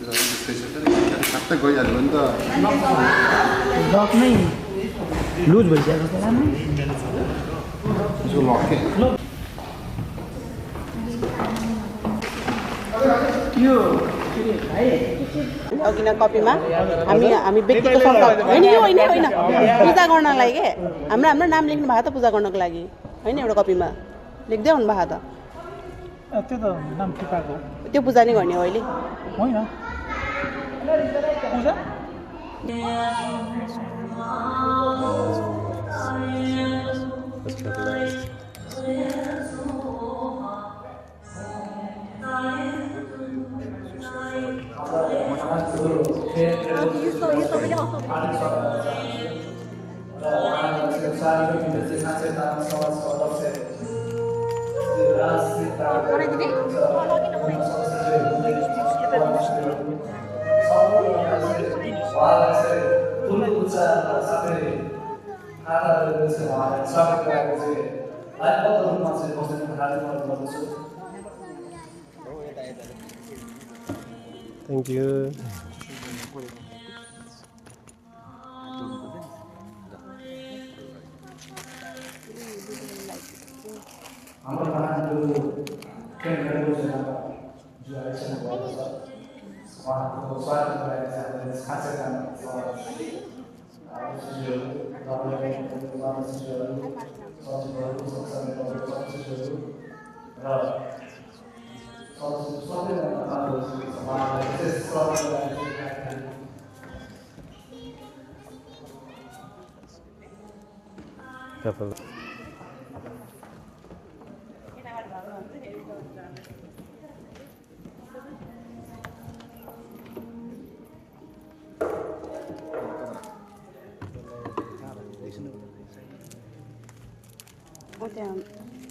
Lock नै loose भइसक्यो जस्तो लाग्यो यसको लक के यो अघिल्लो कपीमा हामी व्यक्तिको सम्पर्क होइन यो होइन पूजा गर्नलाई के हाम्रो नाम लेख्नु भएको त पूजा गर्नको लागि होइन एउटा कपीमा लेख्दै हुनु भएको त त्यो त नाम टिपाको त्यो पूजा नै गर्ने हो अहिले होइन पूजा Thank you.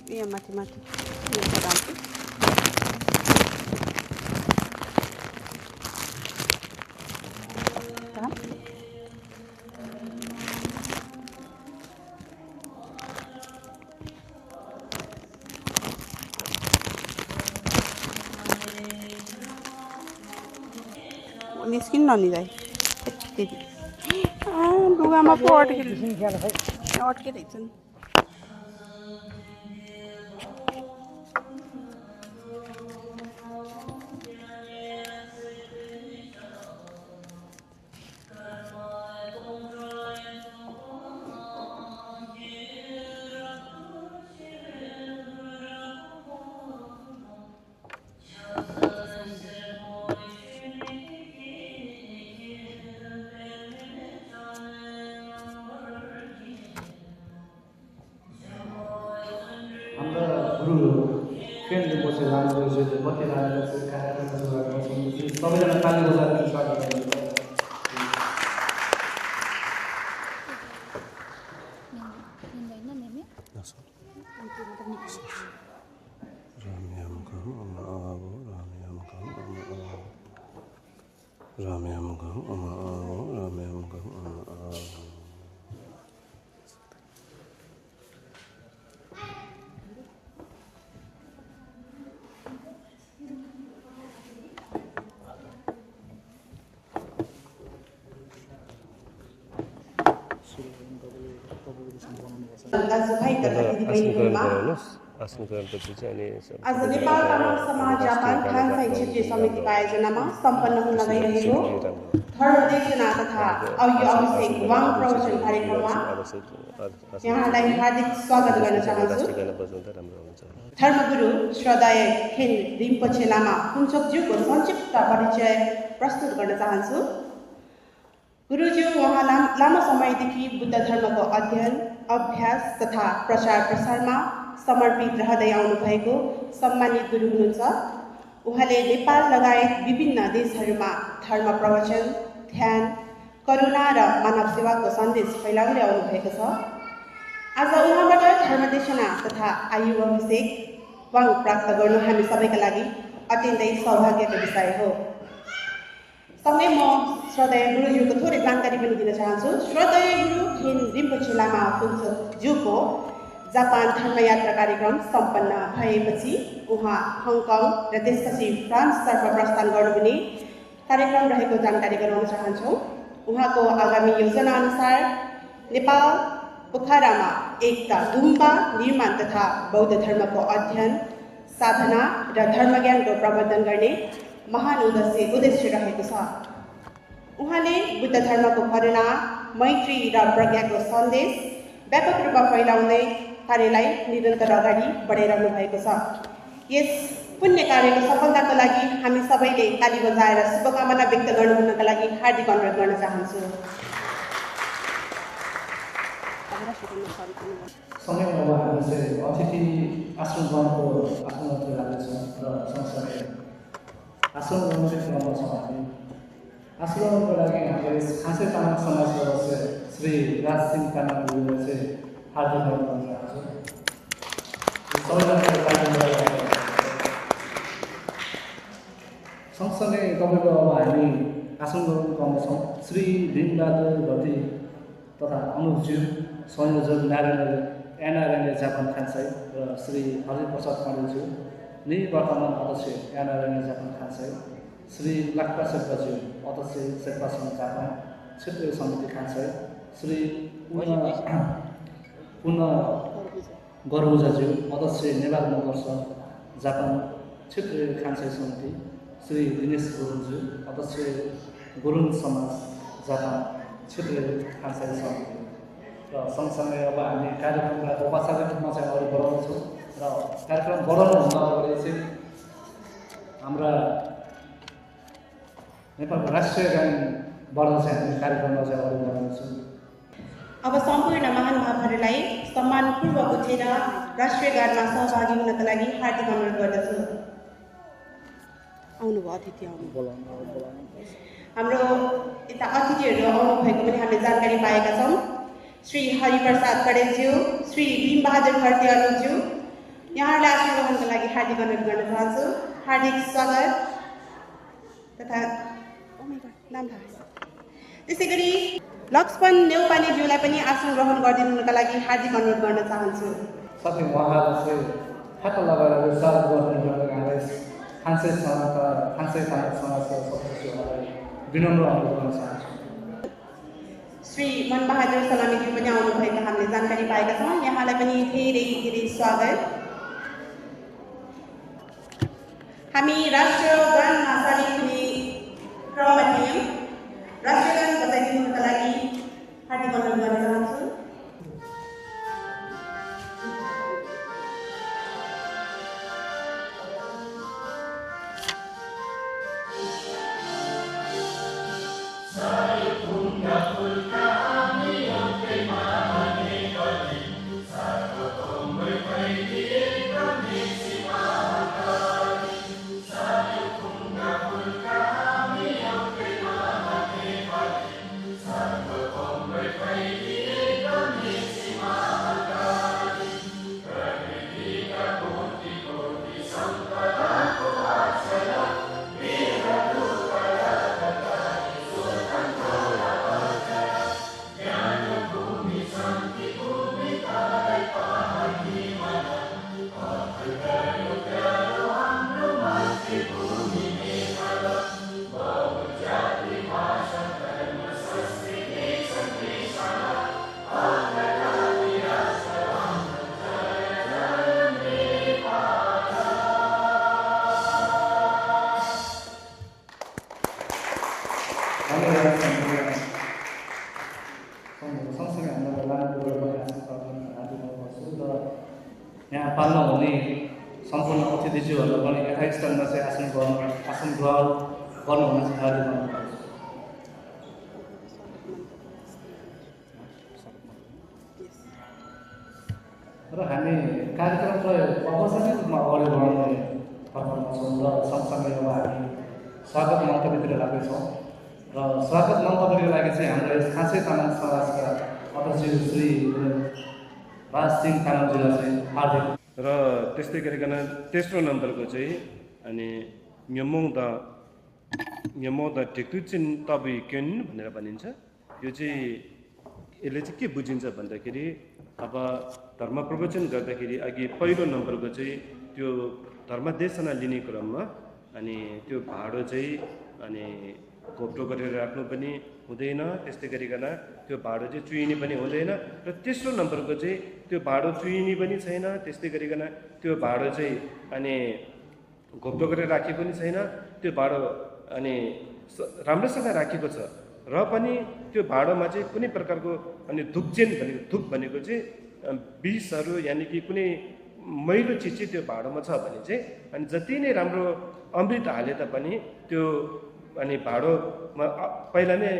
Iya mati-mati. Miskin nani dai. Lugama po अटके रहेछन् आज नेपाल तामाङ समाज जापान खानसाई क्षेत्रीय समितिको आयोजनामा सम्पन्न हुन गइरहेको धर्मदेशना तथा अभिषेक वाङ प्रवचन कार्यक्रममा यहाँलाई हार्दिक स्वागत गर्न चाहन्छु। धर्मगुरु श्रद्धेय खेन रिम्पोछे लामा फुन्चोकज्यूको संक्षिप्त परिचय प्रस्तुत गर्न चाहन्छु। गुरुज्यू उहाँ लामो समयदेखि बुद्ध धर्मको अध्ययन अभ्यास तथा प्रचार प्रसारमा समर्पित रहँदै आउनुभएको सम्मानित गुरु हुनुहुन्छ। उहाँले नेपाल लगायत विभिन्न देशहरूमा धर्म प्रवचन, ध्यान, करुणा र मानव सेवाको सन्देश फैलाउँदै आउनुभएको छ। आज उहाँबाट धर्मदेशना तथा आयु अभिषेक वाङ प्राप्त गर्नु हामी सबैका लागि अत्यन्तै सौभाग्यको विषय हो। सँगै म श्रद्धेय गुरुज्यूको थोरै जानकारी पनि दिन चाहन्छु। श्रद्धेय गुरु खेन रिम्पोछे लामा फुन्चोकज्यूको जापान धर्मयात्रा कार्यक्रम सम्पन्न भएपछि उहाँ हङकङ र त्यसपछि फ्रान्सतर्फ प्रस्थान गर्नुहुने कार्यक्रम रहेको जानकारी गराउन चाहन्छौँ। उहाँको आगामी योजना अनुसार नेपाल पोखरामा एकता गुम्बा निर्माण तथा बौद्ध धर्मको अध्ययन, साधना र धर्मज्ञानको प्रवर्धन गर्ने महान उद्देश्य रहेको छ। उहाँले बुद्ध धर्मको करुणा, मैत्री र प्रज्ञाको सन्देश व्यापक रूपमा फैलाउने कार्यलाई निरन्तर अगाडि बढाइरहनु भएको छ। यस पुण्य कार्यको सफलताको लागि हामी सबैले ताली बजाएर शुभकामना व्यक्त गर्नुहुनका लागि हार्दिक अनुरोध गर्न चाहन्छु। समयमा हामी चाहिँ अतिथि आश्रम गाउँको आश्रमतिर लाग्दैछौँ र सँगसँगै आश्रम गाउँकै क्रममा छौँ हामी। आश्रमको लागि हामीले खासै तामाङ समाज सदस्य श्री राज सिंह तामाङज्यूलाई चाहिँ हार्दिक अनुरोध गर्न चाहन्छु। सबैजनाको लागि सँगसँगै तपाईँको अब हामी आश्रम गाउँको क्रममा छौँ। श्री भीमबहादुर भट्टी तथा अनुपज्यू संयोजक एनआरएनए जापान खानसाई र श्री हरिप्रसाद पाण्डेज्यू निवर्तमान अध्यक्ष एनआरएनए जापान खानसाई, श्री लाक्पा शेर्पाज्यू अध्यक्ष शेर्पा सङ्घ जापान क्षेत्रीय समिति खानसाई, श्री पुनः गरौजाज्यू अध्यक्ष नेपाल मगर सङ्घ जापान क्षेत्रीय खानसाई समिति, श्री दिनेश गुरुङज्यू अध्यक्ष गुरुङ समाज जापान क्षेत्रीय खानसाई समिति र सँगसँगै अब हामी कार्यक्रमलाई औपचारिक रूपमा चाहिँ अगाडि बढाउँछौँ र कार्यक्रम बढाउनुभन्दा अगाडि चाहिँ हाम्रा नेपालको राष्ट्रिय गानबाट चाहिँ हामी कार्यक्रमलाई चाहिँ अगाडि बढाउँछौँ। अब सम्पूर्ण महानुभावहरूलाई सम्मानपूर्वक उठेर राष्ट्रिय गानमा सहभागी हुनका लागि हार्दिक अनुरोध गर्दछु। आउनुभयो अतिथि हाम्रो यता अतिथिहरू आउनुभएको पनि हामीले जानकारी पाएका छौँ। श्री हरिप्रसाद कडेलज्यू, श्री भीमबहादुर भट्टी अनुज्यू, यहाँहरूलाई आश्रम ग्रहणका लागि हार्दिक अनुरोध गर्न चाहन्छु। हार्दिक स्वागत तथा नाम थाहा। त्यसै गरी लक्ष्मण नेउपानेज्यूलाई पनि आसन ग्रहण गरिदिनुका लागि हार्दिक अनुरोध गर्न चाहन्छु। साथै उहाँलाई चाहिँ हात लगाएर स्वागत गर्नुहुनको हामीलाई खानसाई तामाङ समाजका सदस्यहरूलाई विनम्र अनुरोध गर्न चाहन्छु। श्री मनबहादुर सलामीज्यू पनि आउनुभएको हामीले जानकारी पाएका छौँ। यहाँलाई पनि धेरै धेरै स्वागत। हामी राष्ट्रगानमा सामेल हुने क्रममा थियौँ। राष्ट्रगान बजाइदिनुका लागि हार्दिक अनुरोध गर्न चाहन्छु। यहाँ पाल्न हुने सम्पूर्ण अतिथिज्यूहरूलाई पनि यथास्थानमा चाहिँ आसन ग्रहण गर्नुहुन चाहिँ हार्दिक अनुरोध गर्छु। र हामी कार्यक्रमलाई औपचारिक रूपमा अगाडि बढाउने तर्फमा छौँ र सँगसँगै अब हामी स्वागत मन्तव्यतिर लाग्दैछौँ र स्वागत मन्तव्यको लागि चाहिँ हाम्रो खासै तामाङ समाजका अध्यक्ष श्री राज सिंह तामाङज्यूलाई चाहिँ हार्दिक र त्यस्तै गरिकन तेस्रो नम्बरको चाहिँ अनि न्यमो द टेकुचिन तबी केन भनेर भनिन्छ। यो चाहिँ यसले चाहिँ के बुझिन्छ भन्दाखेरि अब धर्म प्रवचन गर्दाखेरि अघि पहिलो नम्बरको चाहिँ त्यो धर्मदेशना लिने क्रममा अनि त्यो भाडो चाहिँ अनि घोप्टो गरेर राख्नु पनि हुँदैन। त्यस्तै गरिकन त्यो भाँडो चाहिँ चुहिने पनि हुँदैन र तेस्रो नम्बरको चाहिँ त्यो भाँडो चुहिने पनि छैन। त्यस्तै गरिकन त्यो भाँडो चाहिँ अनि घोप्टो गरेर राखेको पनि छैन। त्यो भाँडो अनि राम्रोसँग राखेको छ र पनि त्यो भाँडोमा चाहिँ कुनै प्रकारको अनि धुक्चेन भनेको धुप भनेको चाहिँ विषहरू यानि कि कुनै मैलो चिज चाहिँ त्यो भाँडोमा छ भने चाहिँ अनि जति नै राम्रो अमृत हाले तापनि त्यो अनि भाँडोमा पहिला नै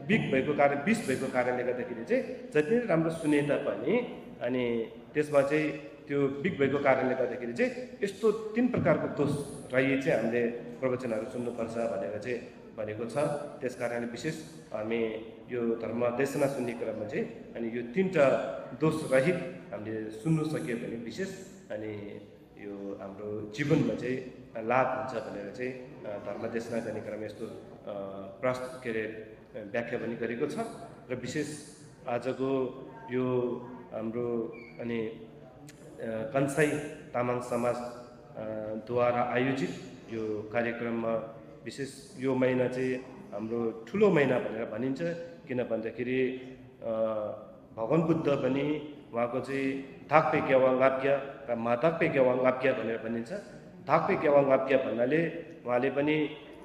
बिग भएको कारण विष भएको कारणले गर्दाखेरि चाहिँ जति नै राम्रो सुने तापनि अनि त्यसमा चाहिँ त्यो बिग भएको कारणले गर्दाखेरि चाहिँ यस्तो 3 प्रकारको दोष रही चाहिँ हामीले प्रवचनहरू सुन्नुपर्छ भनेर चाहिँ भनेको छ। त्यस कारणले विशेष हामी यो धर्म देशना सुन्ने क्रममा चाहिँ अनि यो 3टा दोष रहित हामीले सुन्नु सक्यो भने विशेष अनि यो हाम्रो जीवनमा चाहिँ लाभ हुन्छ भनेर चाहिँ धर्म देशना गर्ने क्रम यस्तो के अरे व्याख्या पनि गरेको छ। र विशेष आजको यो हाम्रो अनि कन्साई तामाङ समाज द्वारा आयोजित यो कार्यक्रममा विशेष यो महिना चाहिँ हाम्रो ठुलो महिना भनेर भनिन्छ। किन भन्दाखेरि भगवान बुद्ध पनि उहाँको चाहिँ धाकपे ग्यावाङ आज्ञा र माधाकपे ग्यावाङ आज्ञा भनेर भनिन्छ। धाकपे ग्यावाङ आज्ञा भन्नाले उहाँले पनि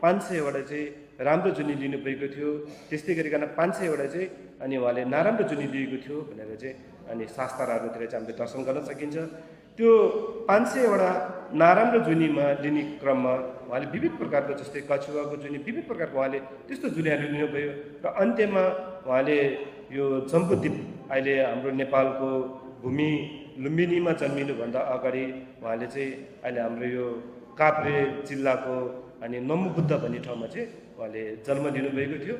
500 वटा चाहिँ राम्रो जुनी लिनुभएको थियो। त्यस्तै गरिकन 500 वटा चाहिँ अनि उहाँले नराम्रो जुनी लिएको थियो भनेर चाहिँ अनि शास्त्रहरूतिर चाहिँ हामीले दर्शन गर्न सकिन्छ। त्यो 500 वटा नराम्रो जुनीमा लिने क्रममा उहाँले विविध प्रकारको जस्तै कछुवाको जुनी विविध प्रकारको उहाँले त्यस्तो जुनीहरू लिनुभयो र अन्त्यमा उहाँले यो जम्बुद्वीप अहिले हाम्रो नेपालको भूमि लुम्बिनीमा जन्मिनुभन्दा अगाडि उहाँले चाहिँ अहिले हाम्रो यो काभ्रे जिल्लाको अनि नमो बुद्ध भन्ने ठाउँमा चाहिँ उहाँले जन्म लिनुभएको थियो।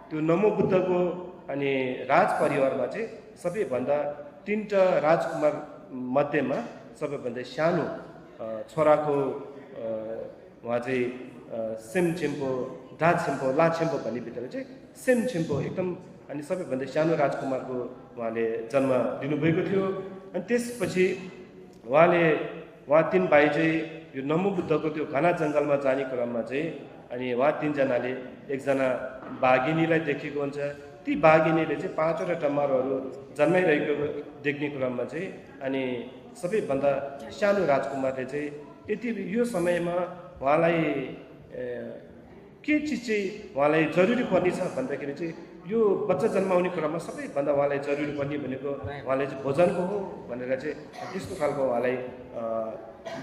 त्यो नमो बुद्धको अनि राज परिवारमा चाहिँ सबैभन्दा 3टा राजकुमार मध्येमा सबैभन्दा सानो छोराको उहाँ चाहिँ सेमछेम्पो दाछेम्पो लाछेम्पो भन्ने बित्तिकै चाहिँ सेमछेम्पो एकदम अनि सबैभन्दा सानो राजकुमारको उहाँले जन्म लिनुभएको थियो। अनि त्यसपछि उहाँ 3 भाइ चाहिँ यो नमो बुद्धको त्यो घना जङ्गलमा जाने क्रममा चाहिँ अनि उहाँ 3 जनाले एकजना बाघिनीलाई देखेको हुन्छ। ती बाघिनीले चाहिँ 5वटा टमारहरू जन्माइरहेको देख्ने क्रममा चाहिँ अनि सबैभन्दा सानो राजकुमारले चाहिँ यति यो समयमा उहाँलाई के चिज चाहिँ उहाँलाई जरुरी पर्ने छ भन्दाखेरि चाहिँ यो बच्चा जन्माउने क्रममा सबैभन्दा उहाँलाई जरुरी पर्ने भनेको उहाँले चाहिँ भोजनको हो भनेर चाहिँ त्यस्तो खालको उहाँलाई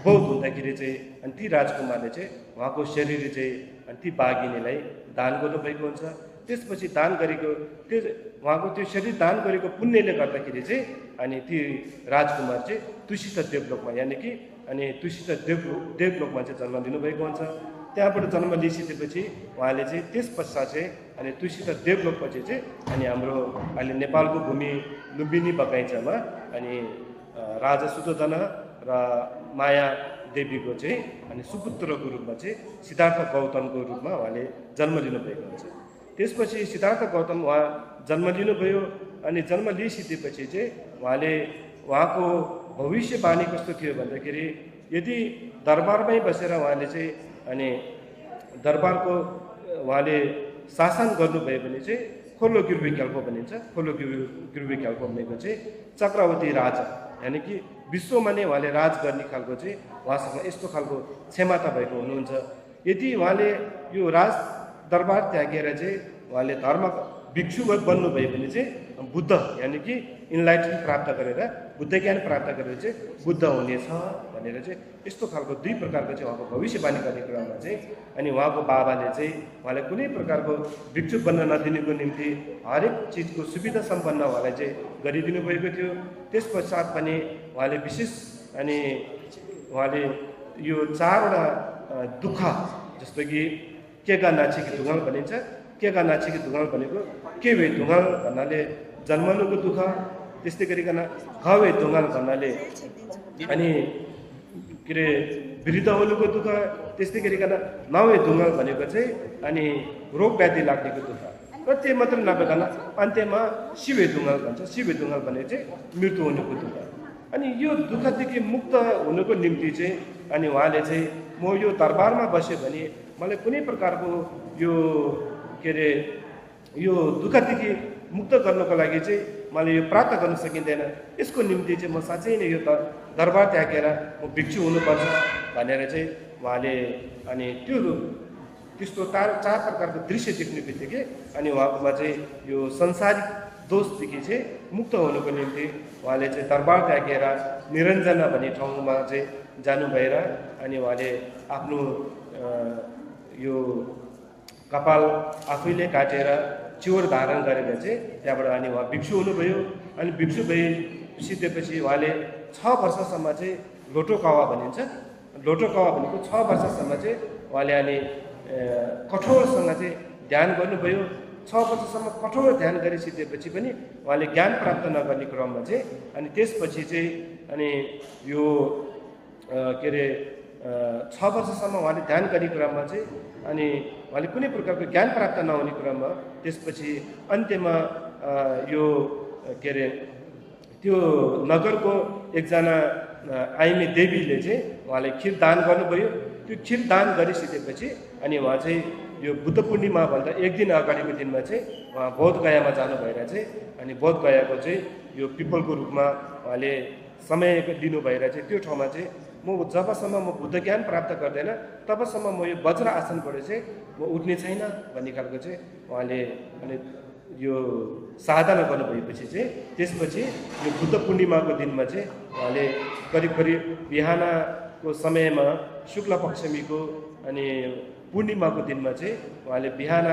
बोध हुँदाखेरि चाहिँ अनि ती राजकुमारले चाहिँ उहाँको शरीर चाहिँ अनि ती बाघिनीलाई दान गर्नुभएको हुन्छ। त्यसपछि दान गरेको त्यो उहाँको त्यो शरीर दान गरेको पुण्यले गर्दाखेरि चाहिँ अनि ती राजकुमार चाहिँ तुषित देवलोकमा यानि कि अनि तुषित देवलोकमा चाहिँ जन्म लिनुभएको हुन्छ। त्यहाँबाट जन्म लिइसकेपछि उहाँले चाहिँ त्यस पश्चात चाहिँ अनि तुषित देवलोकपछि चाहिँ अनि हाम्रो अहिले नेपालको भूमि लुम्बिनी बगैँचामा अनि राजा सुधोधन र माया देवीको चाहिँ अनि सुपुत्रको रूपमा चाहिँ सिद्धार्थ गौतमको रूपमा उहाँले जन्म लिनुभएको हुन्छ। त्यसपछि सिद्धार्थ गौतम उहाँ जन्म लिनुभयो अनि जन्म लिइसकेपछि चाहिँ उहाँले उहाँको भविष्यवाणी कस्तो थियो भन्दाखेरि यदि दरबारमै बसेर उहाँले चाहिँ अनि दरबारको उहाँले शासन गर्नुभयो भने चाहिँ खोलो गिर्वी क्याल्पो भनिन्छ। खोलो गिर्वी क्याल्पो भनेको चाहिँ चक्रवर्ती राजा यानि कि विश्वमा नै उहाँले राज गर्ने खालको चाहिँ उहाँसँग यस्तो खालको क्षमता भएको हुनुहुन्छ। यदि उहाँले यो राज दरबार त्यागेर चाहिँ उहाँले धर्म भिक्षु बन्नुभयो भने चाहिँ बुद्ध यानि कि इन्लाइटमेन्ट प्राप्त गरेर बुद्ध ज्ञान प्राप्त गरेर चाहिँ बुद्ध हुनेछ भनेर चाहिँ यस्तो खालको 2 प्रकारको चाहिँ उहाँको भविष्यवाणी गर्ने क्रममा चाहिँ अनि उहाँको बाबाले चाहिँ उहाँलाई कुनै प्रकारको भिक्षु बन्न नदिनुको निम्ति हरेक चिजको सुविधा सम्पन्न उहाँलाई चाहिँ गरिदिनु भएको थियो। त्यस पश्चात पनि उहाँले विशेष अनि उहाँले यो 4वटा दुःख जस्तो कि केगा नाचिकी ढुङ्गाल भनिन्छ। केगा नाचिकी ढुङ्गाल भनेको के वे ढुङ्गाल भन्नाले जन्मनुको दुःख, त्यस्तै गरिकन खवे ढुङ्गाल भन्नाले अनि के अरे वृद्ध हुनुको दुःख, त्यस्तै गरिकन नवे ढुङ्गाल भनेको चाहिँ अनि रोग व्याधि लाग्नेको दुःख र त्यो मात्र नभइकन अन्त्यमा शिवे ढुङ्गाल भन्छ। शिवे ढुङ्गाल भनेको चाहिँ मृत्यु हुनुको दुःख। अनि यो दुःखदेखि मुक्त हुनुको निम्ति चाहिँ अनि उहाँले चाहिँ म यो दरबारमा बस्यो भने म मलाई कुनै प्रकारको यो के अरे यो दुःखदेखि मुक्त गर्नको लागि चाहिँ मैले यो प्राप्त गर्न सकिँदैन। यसको निम्ति चाहिँ म साँच्चै नै यो दरबार त्यागेर म भिक्षु हुनुपर्छ भनेर चाहिँ उहाँले अनि त्यो त्यस्तो चार प्रकारको दृश्य देख्ने बित्तिकै अनि उहाँकोमा चाहिँ यो संसारिक दोषदेखि चाहिँ मुक्त हुनुको निम्ति उहाँले चाहिँ दरबार त्यागेर निरञ्जना भन्ने ठाउँमा चाहिँ जानु भएर अनि उहाँले आफ्नो यो कपाल आफैले काटेर चिवर धारण गरेर चाहिँ त्यहाँबाट अनि उहाँ भिक्षु हुनुभयो। अनि भिक्षु भइसकेपछि उहाँले 6 वर्षसम्म चाहिँ लोटो कावा भनिन्छ। लोटो कावा भनेको 6 वर्षसम्म चाहिँ उहाँले अनि कठोरसँग चाहिँ ध्यान गर्नुभयो। 6 वर्षसम्म कठोर ध्यान गरिसकेपछि पनि उहाँले ज्ञान प्राप्त नगर्ने क्रममा चाहिँ अनि त्यसपछि चाहिँ अनि यो के अरे 6 वर्षसम्म उहाँले ध्यान गर्ने क्रममा चाहिँ अनि उहाँले कुनै प्रकारको ज्ञान प्राप्त नहुने क्रममा त्यसपछि अन्त्यमा यो के अरे त्यो नगरको एकजना आइमी देवीले चाहिँ उहाँले खिर दान गर्नुभयो। त्यो खिर दान गरिसकेपछि अनि उहाँ चाहिँ यो बुद्ध पूर्णिमाभन्दा एक दिन अगाडिको दिनमा चाहिँ उहाँ बोधगयामा जानु भएर चाहिँ अनि बोधगयाको चाहिँ यो पिपलको रूपमा उहाँले समय लिनु भएर चाहिँ त्यो ठाउँमा चाहिँ म जबसम्म म बुद्ध ज्ञान प्राप्त गर्दैन तबसम्म म यो वज्र आसनबाट चाहिँ म उठ्ने छैन भन्ने खालको चाहिँ उहाँले अनि यो साधना गर्नुभएपछि चाहिँ त्यसपछि यो बुद्ध पूर्णिमाको दिनमा चाहिँ उहाँले करिब करिब बिहानको समयमा शुक्ल पक्षमीको अनि पूर्णिमाको दिनमा चाहिँ उहाँले बिहान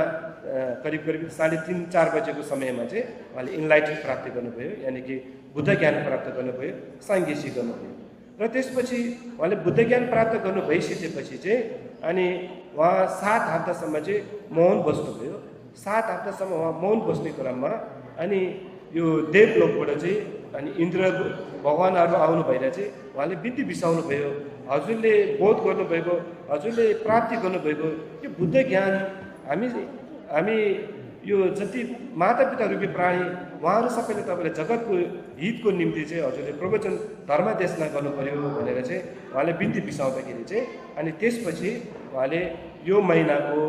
करिब करिब 3:30-4 बजेको समयमा चाहिँ उहाँले इन्लाइटन प्राप्त गर्नुभयो, यानि कि बुद्ध ज्ञान प्राप्त गर्नुभयो, साङ्गेसी गर्नुभयो। र त्यसपछि उहाँले बुद्ध ज्ञान प्राप्त गर्नु भइसकेपछि चाहिँ अनि उहाँ 7 हप्तासम्म चाहिँ मौन बस्नुभयो। 7 हप्तासम्म उहाँ मौन बस्ने क्रममा अनि यो देवलोकबाट चाहिँ अनि इन्द्र भगवानहरू आउनु भएर चाहिँ उहाँले बिन्ती बिसाउनु भयो, हजुरले बोध गर्नुभएको, हजुरले प्राप्ति गर्नुभएको यो बुद्ध ज्ञान हामी यो जति मातापिता रूपी प्राणी उहाँहरू सबैले तपाईँले जगतको हितको निम्ति चाहिँ हजुरले प्रवचन धर्मदेशना गर्नु पर्यो भनेर चाहिँ उहाँले बिन्ती बिसाउँदाखेरि चाहिँ अनि त्यसपछि उहाँले यो महिनाको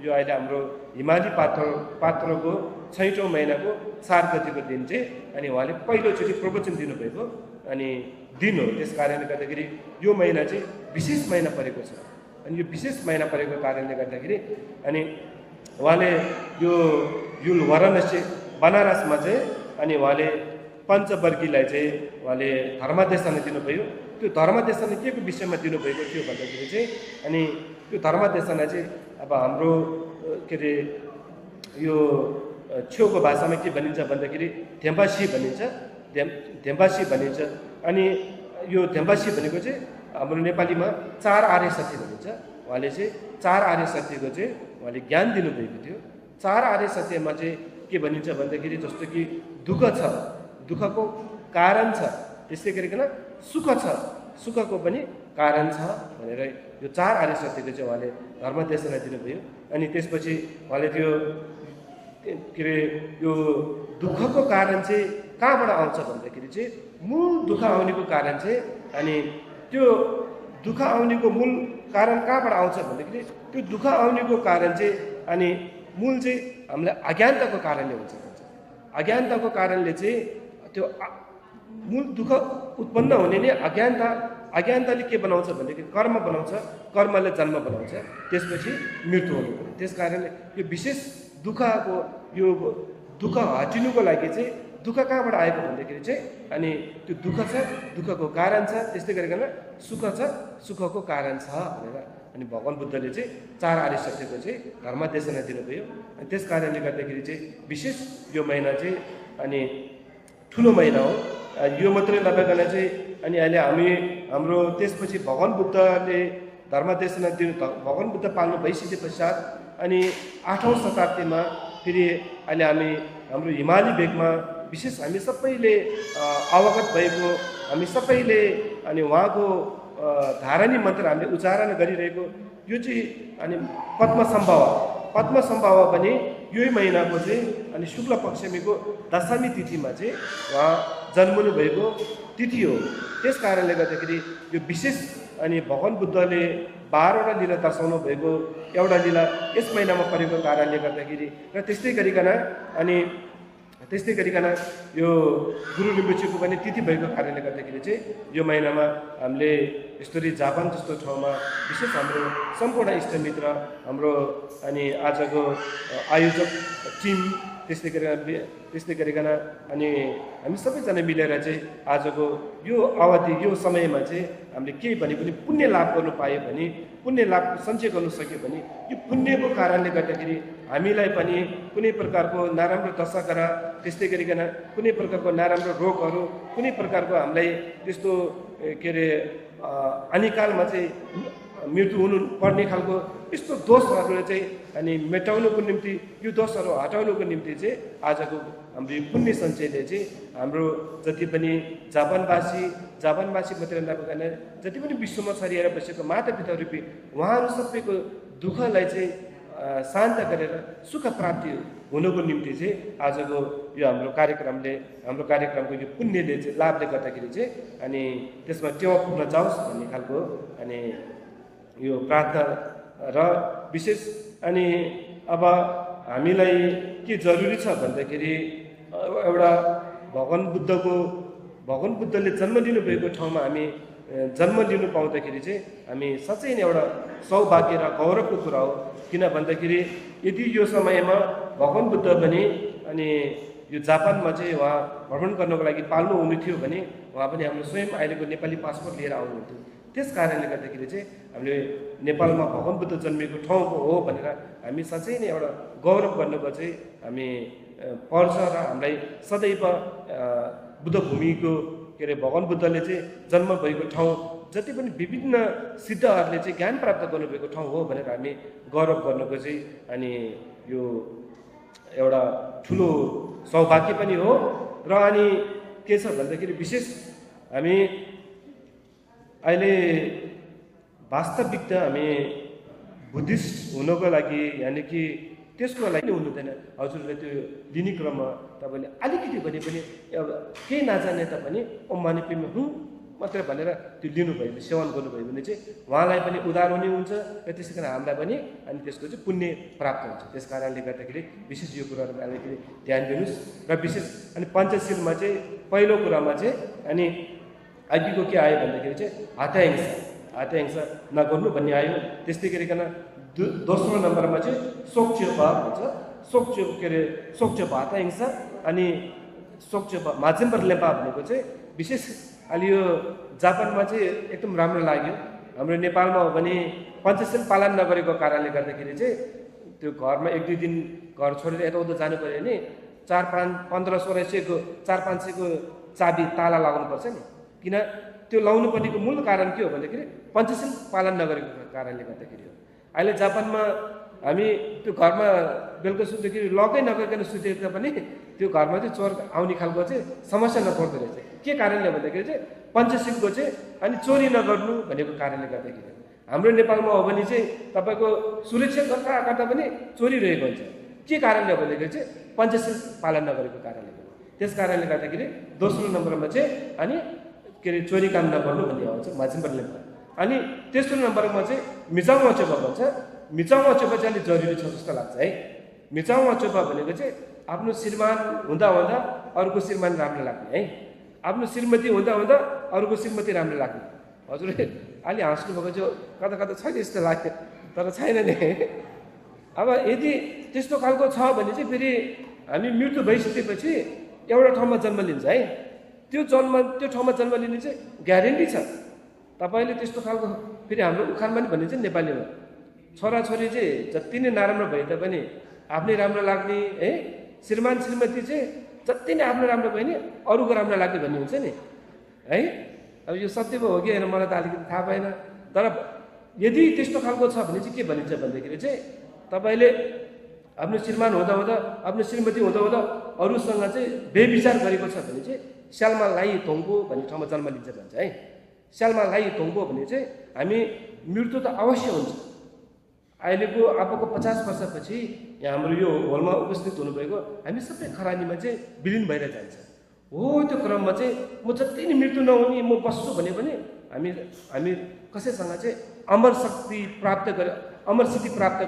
यो अहिले हाम्रो हिमाली पात्रको 6औं महिनाको 4 गतिको दिन चाहिँ अनि उहाँले पहिलोचोटि प्रवचन दिनुभएको अनि दिन हो। त्यस कारणले गर्दाखेरि यो महिना चाहिँ विशेष महिना परेको छ। अनि यो विशेष महिना परेको कारणले गर्दाखेरि अनि उहाँले यो वाराणसी बनारसमा चाहिँ अनि उहाँले पञ्चवर्गीलाई चाहिँ उहाँले धर्मदेशना दिनुभयो। त्यो धर्मदेशना के को विषयमा दिनुभएको थियो भन्दाखेरि चाहिँ अनि त्यो धर्मदेशना चाहिँ अब हाम्रो के अरे यो छेउको भाषामा के भनिन्छ भन्दाखेरि थेम्बासी भनिन्छ, थेम्बासी भनिन्छ। अनि यो थेम्बासी भनेको चाहिँ हाम्रो नेपालीमा 4 आर्य सत्य भनिन्छ। उहाँले चाहिँ 4 आर्य सत्यको चाहिँ उहाँले ज्ञान दिनुभएको थियो। 4 आर्य सत्यमा चाहिँ के भनिन्छ भन्दाखेरि जस्तो कि दुःख छ, दुःखको कारण छ, त्यसै गरिकन सुख छ, सुखको पनि कारण छ भनेर यो 4 आर्य सत्यको चाहिँ उहाँले धर्मदेशना दिनुभयो। अनि त्यसपछि उहाँले त्यो के अरे यो दुःखको कारण चाहिँ कहाँबाट आउँछ भन्दाखेरि चाहिँ मूल दुःख आउनेको कारण चाहिँ अनि त्यो दुःख आउनेको मूल कारण कहाँबाट आउँछ भन्दाखेरि त्यो दुःख आउनेको कारण चाहिँ अनि मूल चाहिँ हामीलाई अज्ञानताको कारणले हुन्छ। अज्ञानताको कारणले चाहिँ त्यो मूल दुःख उत्पन्न हुने नै अज्ञानताले के बनाउँछ भन्दाखेरि कर्म बनाउँछ, कर्मले जन्म बनाउँछ, त्यसपछि मृत्यु हुनु पर्यो। त्यस कारणले यो विशेष दुःखको यो दुःख हटिनुको लागि चाहिँ दुःख कहाँबाट आएको भन्दाखेरि चाहिँ अनि त्यो दुःख छ, दुःखको कारण छ, त्यस्तै गरिकन सुख छ, सुखको कारण छ भनेर अनि भगवान् बुद्धले चाहिँ 4 आर्य सत्यको चाहिँ धर्मदेशना दिनुभयो। अनि त्यस कारणले गर्दाखेरि चाहिँ विशेष यो महिना चाहिँ अनि ठुलो महिना हो। यो मात्रै नभइकन चाहिँ अनि अहिले हाम्रो त्यसपछि भगवान् बुद्धले धर्मदेशना दिनु, भगवान् बुद्ध पाल्नु भइसके पश्चात अनि 8औं शताब्दीमा फेरि अहिले हाम्रो हिमाली भेगमा विशेष हामी सबैले अवगत भएको, हामी सबैले अनि उहाँको धारणी मन्त्र हामीले उच्चारण गरिरहेको यो चाहिँ अनि पद्मसम्भव पनि यही महिनाको चाहिँ अनि शुक्ल पक्षमीको दशमी तिथिमा चाहिँ उहाँ जन्मनु भएको तिथि हो। त्यस कारणले गर्दाखेरि यो विशेष अनि भगवान् बुद्धले 12वटा लीला दर्शाउनु भएको एउटा लीला यस महिनामा परेको कारणले गर्दाखेरि र त्यस्तै गरिकन यो गुरु रिम्पोछेको पनि तिथि भएको कारणले गर्दाखेरि चाहिँ यो महिनामा हामीले यसरी जापान जस्तो ठाउँमा विशेष हाम्रो सम्पूर्ण इष्टमित्र हाम्रो अनि आजको आयोजक टिम त्यस्तै गरिकन अनि हामी सबैजना मिलेर चाहिँ आजको यो अवधि यो समयमा चाहिँ हामीले केही भने पनि पुण्य लाभ गर्नु पायो भने पुण्य लाभ सञ्चय गर्नु सक्यो भने यो पुण्यको कारणले गर्दाखेरि हामीलाई पनि कुनै प्रकारको नराम्रो दशा त्यस्तै गरिकन कुनै प्रकारको नराम्रो रोगहरू कुनै प्रकारको हामीलाई त्यस्तो के अरे हानिकालमा चाहिँ मृत्यु हुनु पर्ने खालको यस्तो दोषहरूलाई चाहिँ अनि मेटाउनुको निम्ति यो दोषहरू हटाउनुको निम्ति चाहिँ आजको हाम्रो पुण्य सञ्चयले चाहिँ हाम्रो जति पनि जापानवासी मात्रै नभइकन जति पनि विश्वमा छरिएर बसेको मातापिता रूपी उहाँहरू सबैको दुःखलाई चाहिँ शान्त गरेर सुख प्राप्ति हुनुको निम्ति चाहिँ आजको यो हाम्रो कार्यक्रमको यो पुण्यले चाहिँ लाभले गर्दाखेरि चाहिँ अनि त्यसमा टेवा पुग्न जाओस् भन्ने खालको अनि यो प्रार्थना र विशेष अनि अब हामीलाई के जरुरी छ भन्दाखेरि एउटा भगवान बुद्धले जन्म लिनुभएको ठाउँमा हामी जन्म लिनु पाउँदाखेरि चाहिँ हामी साँच्चै नै एउटा सौभाग्य र गौरवको कुरा हो। किन भन्दाखेरि यदि यो समयमा भगवान बुद्ध पनि अनि यो जापानमा चाहिँ उहाँ भ्रमण गर्नको लागि पाल्नु हुनु थियो भने उहाँ पनि हाम्रो स्वयं अहिलेको नेपाली पासपोर्ट लिएर आउनुहुन्थ्यो। त्यस कारणले गर्दाखेरि चाहिँ हामीले नेपालमा भगवान बुद्ध जन्मेको ठाउँको हो भनेर हामी साँच्चै नै एउटा गौरव गर्नुको चाहिँ हामी पर्छ र हामीलाई सदैव बुद्ध भूमिको के अरे भगवान बुद्धले चाहिँ जन्म भएको ठाउँ जति पनि विभिन्न सिद्धहरूले चाहिँ ज्ञान प्राप्त गर्नुभएको ठाउँ हो भनेर हामी गौरव गर्नुको चाहिँ अनि यो एउटा ठुलो सौभाग्य पनि हो। र अनि के छ भन्दाखेरि विशेष हामी अहिले वास्तविकता हामी बुद्धिस्ट हुनको लागि यानि कि त्यसको लागि हुनुहुँदैन। हजुरले त्यो लिने क्रममा तपाईँले अलिकति भने पनि एउटा केही नजाने तापनि ओम्माने पिमा मात्रै भनेर त्यो लिनुभयो भने सेवन गर्नुभयो भने चाहिँ उहाँलाई पनि उद्धार हुने हुन्छ र त्यसै कारण हामीलाई पनि अनि त्यसको चाहिँ पुण्य प्राप्त हुन्छ। त्यस कारणले गर्दाखेरि विशेष यो कुराहरूमा अलिकति ध्यान दिनुहोस्। र विशेष अनि पञ्चशीलमा चाहिँ पहिलो कुरामा चाहिँ अनि अघिको के आयो भन्दाखेरि चाहिँ हत्याहिंसा नगर्नु भन्ने आयो। त्यस्तै गरिकन दोस्रो नम्बरमा चाहिँ सोक्चोपा भन्छ। सोक्चोपा हत्याहिंसा अनि सोक्चोपा माजेम्बर लेपा भनेको चाहिँ विशेष अहिले यो जापानमा चाहिँ एकदम राम्रो लाग्यो। हाम्रो नेपालमा हो भने पञ्चशील पालन नगरेको कारणले गर्दाखेरि चाहिँ त्यो घरमा 1-2 दिन घर छोडेर यताउता जानु पऱ्यो भने 4-5-15-1600को 4-500को चाबी ताला लगाउनुपर्छ नि। किन त्यो लाउनु पर्नेको मूल कारण के हो भन्दाखेरि पञ्चशील पालन नगरेको कारणले गर्दाखेरि हो। अहिले जापानमा हामी त्यो घरमा बेलुका सुत्दाखेरि लकै नगरिकन सुतेको पनि त्यो घरमा चाहिँ चोर आउने खालको चाहिँ समस्या नपर्दो रहेछ। के कारणले भन्दाखेरि चाहिँ पञ्चशीलको चाहिँ अनि चोरी नगर्नु भनेको कारणले गर्दाखेरि। हाम्रो नेपालमा हो भने चाहिँ तपाईँको सुरक्षा गर्दा पनि चोरी रहेको हुन्छ। के कारणले भन्दाखेरि चाहिँ पञ्चशील पालन नगरेको कारणले गर्दा। त्यस कारणले गर्दाखेरि दोस्रो नम्बरमा चाहिँ अनि के अरे चोरी काम नगर्नु भन्ने आउँछ माजिम्बर लेपा। अनि तेस्रो नम्बरमा चाहिँ मिचाङ वाचोपा भन्छ। मिचाङ वाचोपा चाहिँ अलिक जरुरी छ जस्तो लाग्छ है। मिचाङ वाचोपा भनेको चाहिँ आफ्नो श्रीमान हुँदा अरूको श्रीमान राम्रो लाग्ने है। आफ्नो श्रीमती हुँदा अरूको श्रीमती राम्रो लाग्ने। हजुरले अलि हाँस्नुभएको चाहिँ कता छैन जस्तो लाग्यो तर छैन नि। अब यदि त्यस्तो खालको छ भने चाहिँ फेरि हामी मृत्यु भइसकेपछि एउटा ठाउँमा जन्म लिन्छ है। त्यो ठाउँमा जन्म लिने चाहिँ ग्यारेन्टी छ। तपाईँले त्यस्तो खालको फेरि हाम्रो उखानमा पनि भनिन्छ नेपालीमा छोराछोरी चाहिँ जति नै नराम्रो भए तापनि आफ्नै राम्रो लाग्ने है। श्रीमान श्रीमती चाहिँ जति नै आफ्नो राम्रो भयो नि अरूको राम्रो लाग्ने भन्ने हुन्छ नि है। अब यो सत्य पो हो कि होइन मलाई त अलिकति थाहा भएन। तर यदि त्यस्तो खालको छ भने चाहिँ के भनिन्छ भन्दाखेरि चाहिँ तपाईँले आफ्नो श्रीमान हुँदा आफ्नो श्रीमती हुँदा अरूसँग चाहिँ बेविचार गरेको छ भने चाहिँ स्यालमा लाई थोङ्गो भन्ने ठाउँमा जन्म लिन्छ भन्छ है। स्यालमा लाई थोङ्गो भने चाहिँ हामी मृत्यु त अवश्य हुन्छ। अहिलेको अबको 50 वर्षपछि यहाँ हाम्रो यो होलमा उपस्थित हुनुभएको हामी सबै खरानीमा चाहिँ विलिन भएर जान्छ। हो त्यो क्रममा चाहिँ म जति नै मृत्यु नहुने म बस्छु भने पनि हामी कसैसँग चाहिँ अमर शक्ति प्राप्त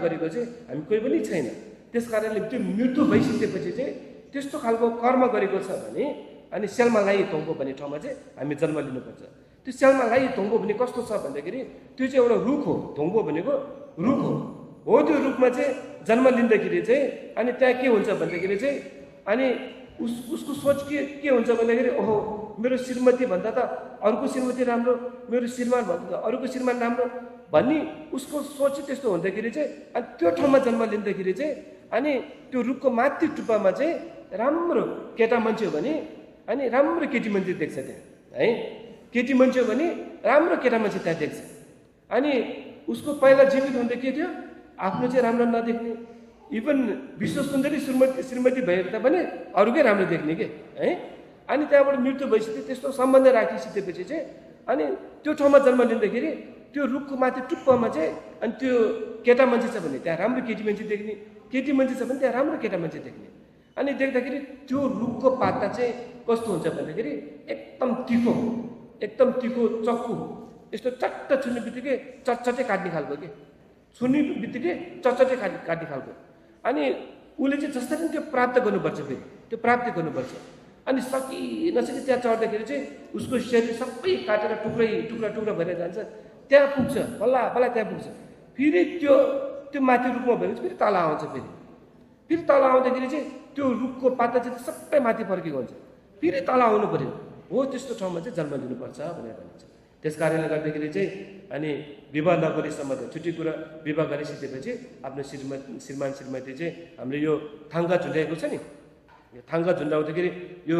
गरेको चाहिँ हामी कोही पनि छैन। त्यस कारणले त्यो मृत्यु भइसकेपछि चाहिँ त्यस्तो खालको कर्म गरेको छ भने अनि स्यालमा लाई तोङ्गो भन्ने ठाउँमा चाहिँ हामी जन्म लिनुपर्छ। त्यो स्यालमा लाई तोङ्गो भने कस्तो छ भन्दाखेरि त्यो चाहिँ एउटा रुख हो। धोङ्गो भनेको रुख हो। त्यो रुखमा चाहिँ जन्म लिँदाखेरि चाहिँ अनि त्यहाँ के हुन्छ भन्दाखेरि चाहिँ अनि उसको सोच के हुन्छ भन्दाखेरि ओहो मेरो श्रीमती भन्दा त अर्को श्रीमती राम्रो, मेरो श्रीमान भन्दा त अरूको श्रीमान राम्रो भन्ने उसको सोच त्यस्तो हुँदाखेरि चाहिँ अनि त्यो ठाउँमा जन्म लिँदाखेरि चाहिँ अनि त्यो रुखको माथि टुप्पामा चाहिँ राम्रो केटा मान्छे हो भने अनि राम्रो केटी मान्छे देख्छ त्यहाँ है। केटी मान्छे हो भने राम्रो केटा मान्छे त्यहाँ देख्छ। अनि उसको पहिला जीवित हुँदा के थियो आफ्नो चाहिँ राम्रो नदेख्ने, इभन विश्व सुन्दरी श्रीमती भएर पनि अरूकै राम्रो देख्ने के है। अनि त्यहाँबाट मृत्यु भइसक्यो त्यस्तो सम्बन्ध राखिसकेपछि चाहिँ अनि त्यो ठाउँमा जन्म लिँदाखेरि त्यो रुखको माथि टुप्पामा चाहिँ अनि त्यो केटा मान्छे छ भने त्यहाँ राम्रो केटी मान्छे देख्ने, केटी मान्छे छ भने त्यहाँ राम्रो केटा मान्छे देख्ने। अनि देख्दाखेरि त्यो रुखको पाता चाहिँ कस्तो हुन्छ भन्दाखेरि एकदम तिखो चक्कु यस्तो चट्ट छुने बित्तिकै चटचटे काट्ने खालको के, छुने बित्तिकै चटचटे काट्ने खालको। अनि उसले चाहिँ जसरी त्यो प्राप्त गर्नुपर्छ, फेरि त्यो प्राप्ति गर्नुपर्छ। अनि नसकी त्यहाँ चढ्दाखेरि चाहिँ उसको शरीर सबै काटेर टुक्रा भएर जान्छ। त्यहाँ पुग्छ बल्ल त्यहाँ पुग्छ। फेरि त्यो माथि रुखमा भएपछि फेरि तल आउँछ। फेरि तल आउँदाखेरि चाहिँ त्यो रुखको पाता चाहिँ सबै माथि फर्केको हुन्छ। फेरि तल आउनु पर्यो। हो त्यस्तो ठाउँमा चाहिँ जन्म लिनुपर्छ भनेर भनिन्छ। त्यस कारणले गर्दाखेरि चाहिँ अनि विवाह नगरीसम्म त छुट्टी कुरा, विवाह गरिसकेपछि आफ्नो श्रीमान श्रीमती चाहिँ हामीले यो थाङ्गा झुन्डाएको छ नि, थाङ्गा झुन्डाउँदाखेरि यो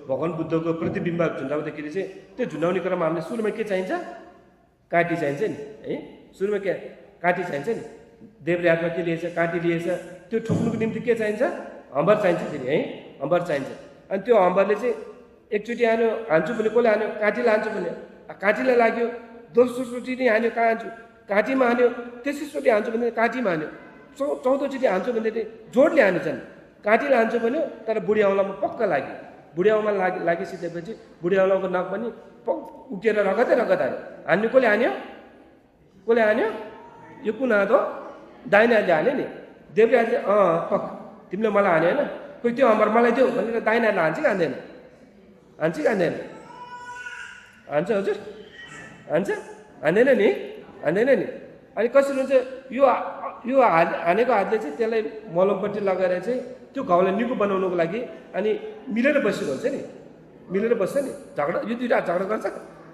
भगवान बुद्धको प्रतिबिम्ब झुन्डाउँदाखेरि चाहिँ त्यो झुन्डाउने क्रममा हामीले सुरुमा के चाहिन्छ, काँटी चाहिन्छ नि है। सुरुमा के काँटी चाहिन्छ नि, देब्रे हातमा के लिएछ, काँटी लिएछ। त्यो ठोक्नुको निम्ति के चाहिन्छ, हम्बर चाहिन्छ फेरि है, हम्बर चाहिन्छ। अनि त्यो हम्बरले चाहिँ एकचोटि हान्छु भने कसले हान्यो, काँटीले हान्छु भने काँटीलाई लाग्यो, दोस्रोचोटि नै हान्यो काँटीमा हान्यो, तेस्रोचोटि हान्छु भने काँटीमा हान्यो, चौथोचोटि हान्छु भने जोडले हानेछन्। काँटीले हान्छु भन्यो तर बुढी औँलामा पक्का लाग्यो। बुढी औँला लागिसकेपछि बुढी औँलाको नाक पनि उठेर रगतै आयो। हान्ने कसले हान्यो, यो कुन हात हो, दाहिने हातले हान्यो नि। देब्रे हातले पक्का तिमीले मलाई हान्यो होइन, कोही त्यो हम्बर मलाई दियो भनेर दाहिने हातले हान्छ कि हान्दैन, हान्छ हजुर, हान्दैन नि। अनि कसरी हुन्छ यो हानेको हातले चाहिँ त्यसलाई मलमपट्टि लगाएर चाहिँ त्यो घाउलाई निको बनाउनुको लागि अनि मिलेर बसेको हुन्छ नि, मिलेर बस्छ नि। झगडा यो दुईवटा झगडा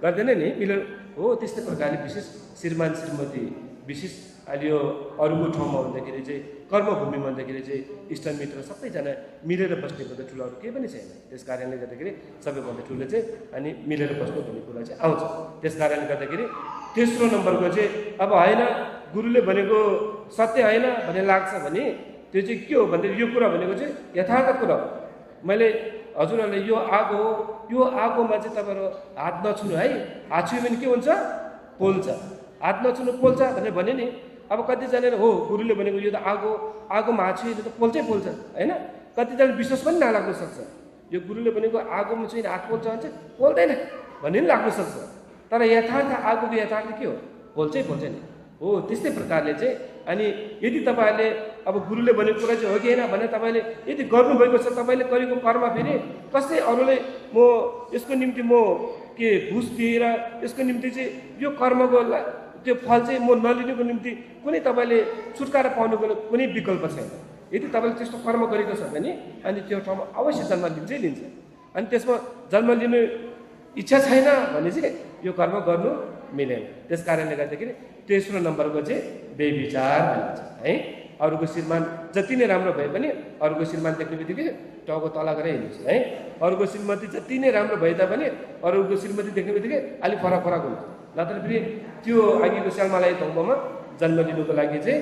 गर्दैन नि, मिलेर हो। त्यस्तै प्रकारले विशेष श्रीमान श्रीमती विशेष अहिले यो अरूको ठाउँमा हुँदाखेरि चाहिँ कर्मभूमिमा हुँदाखेरि चाहिँ इष्टमित्र सबैजना मिलेर बस्ने भन्दा ठुलो अरू केही पनि छैन। त्यस कारणले गर्दाखेरि सबैभन्दा ठुलो चाहिँ अनि मिलेर बस्नु भन्ने कुरा चाहिँ आउँछ। त्यस कारणले गर्दाखेरि तेस्रो नम्बरको चाहिँ अब होइन गुरुले भनेको सत्य होइन भन्ने लाग्छ भने त्यो चाहिँ के हो भन्दाखेरि यो कुरा भनेको चाहिँ यथार्थ कुरा हो। मैले हजुरहरूले यो आगो हो, यो आगोमा चाहिँ तपाईँहरू हात नछुनु है, हात छुयो भने के हुन्छ, पोल्छ। हात नछुनु पोल्छ भनेर भन्यो नि। अब कतिजनाले हो गुरुले भनेको यो त आगोमा हात छुयो त पोल्छ होइन। कतिजना विश्वास पनि नलाग्न सक्छ, यो गुरुले भनेको आगोमा छुइन हात पोल्छ भन्छ, पोल्दैन भन्ने पनि लाग्न सक्छ। तर यथार्थ आगोको यथार्थ के हो, पोल्छ नि हो। त्यस्तै प्रकारले चाहिँ अनि यदि तपाईँहरूले अब गुरुले भनेको कुरा चाहिँ हो कि होइन भनेर तपाईँले यदि गर्नुभएको छ, तपाईँले गरेको कर्म फेरि कसै अरूले म यसको निम्ति म के घुस दिएर यसको निम्ति चाहिँ यो कर्मको त्यो फल चाहिँ म नलिनुको निम्ति कुनै तपाईँले छुटकारा पाउनुको कुनै विकल्प छैन। यदि तपाईँले त्यस्तो कर्म गरेको छ भने अनि त्यो ठाउँमा अवश्य जन्म लिन्छ। अनि त्यसमा जन्म लिनु इच्छा छैन भने चाहिँ यो कर्म गर्नु मिलेन। त्यस कारणले गर्दाखेरि तेस्रो नम्बरको चाहिँ बेविचार भनिन्छ है। अरूको श्रीमान जति नै राम्रो भए पनि अरूको श्रीमान देख्ने बित्तिकै टाउको तल गरेर हिँड्नुहोस् है। अरूको श्रीमती जति नै राम्रो भए तापनि अरूको श्रीमती देख्ने बित्तिकै अलिक फरक हुन्छ। नत्र फेरि त्यो अघिको स्यालमालाई धम्बमा जन्म लिनुको लागि चाहिँ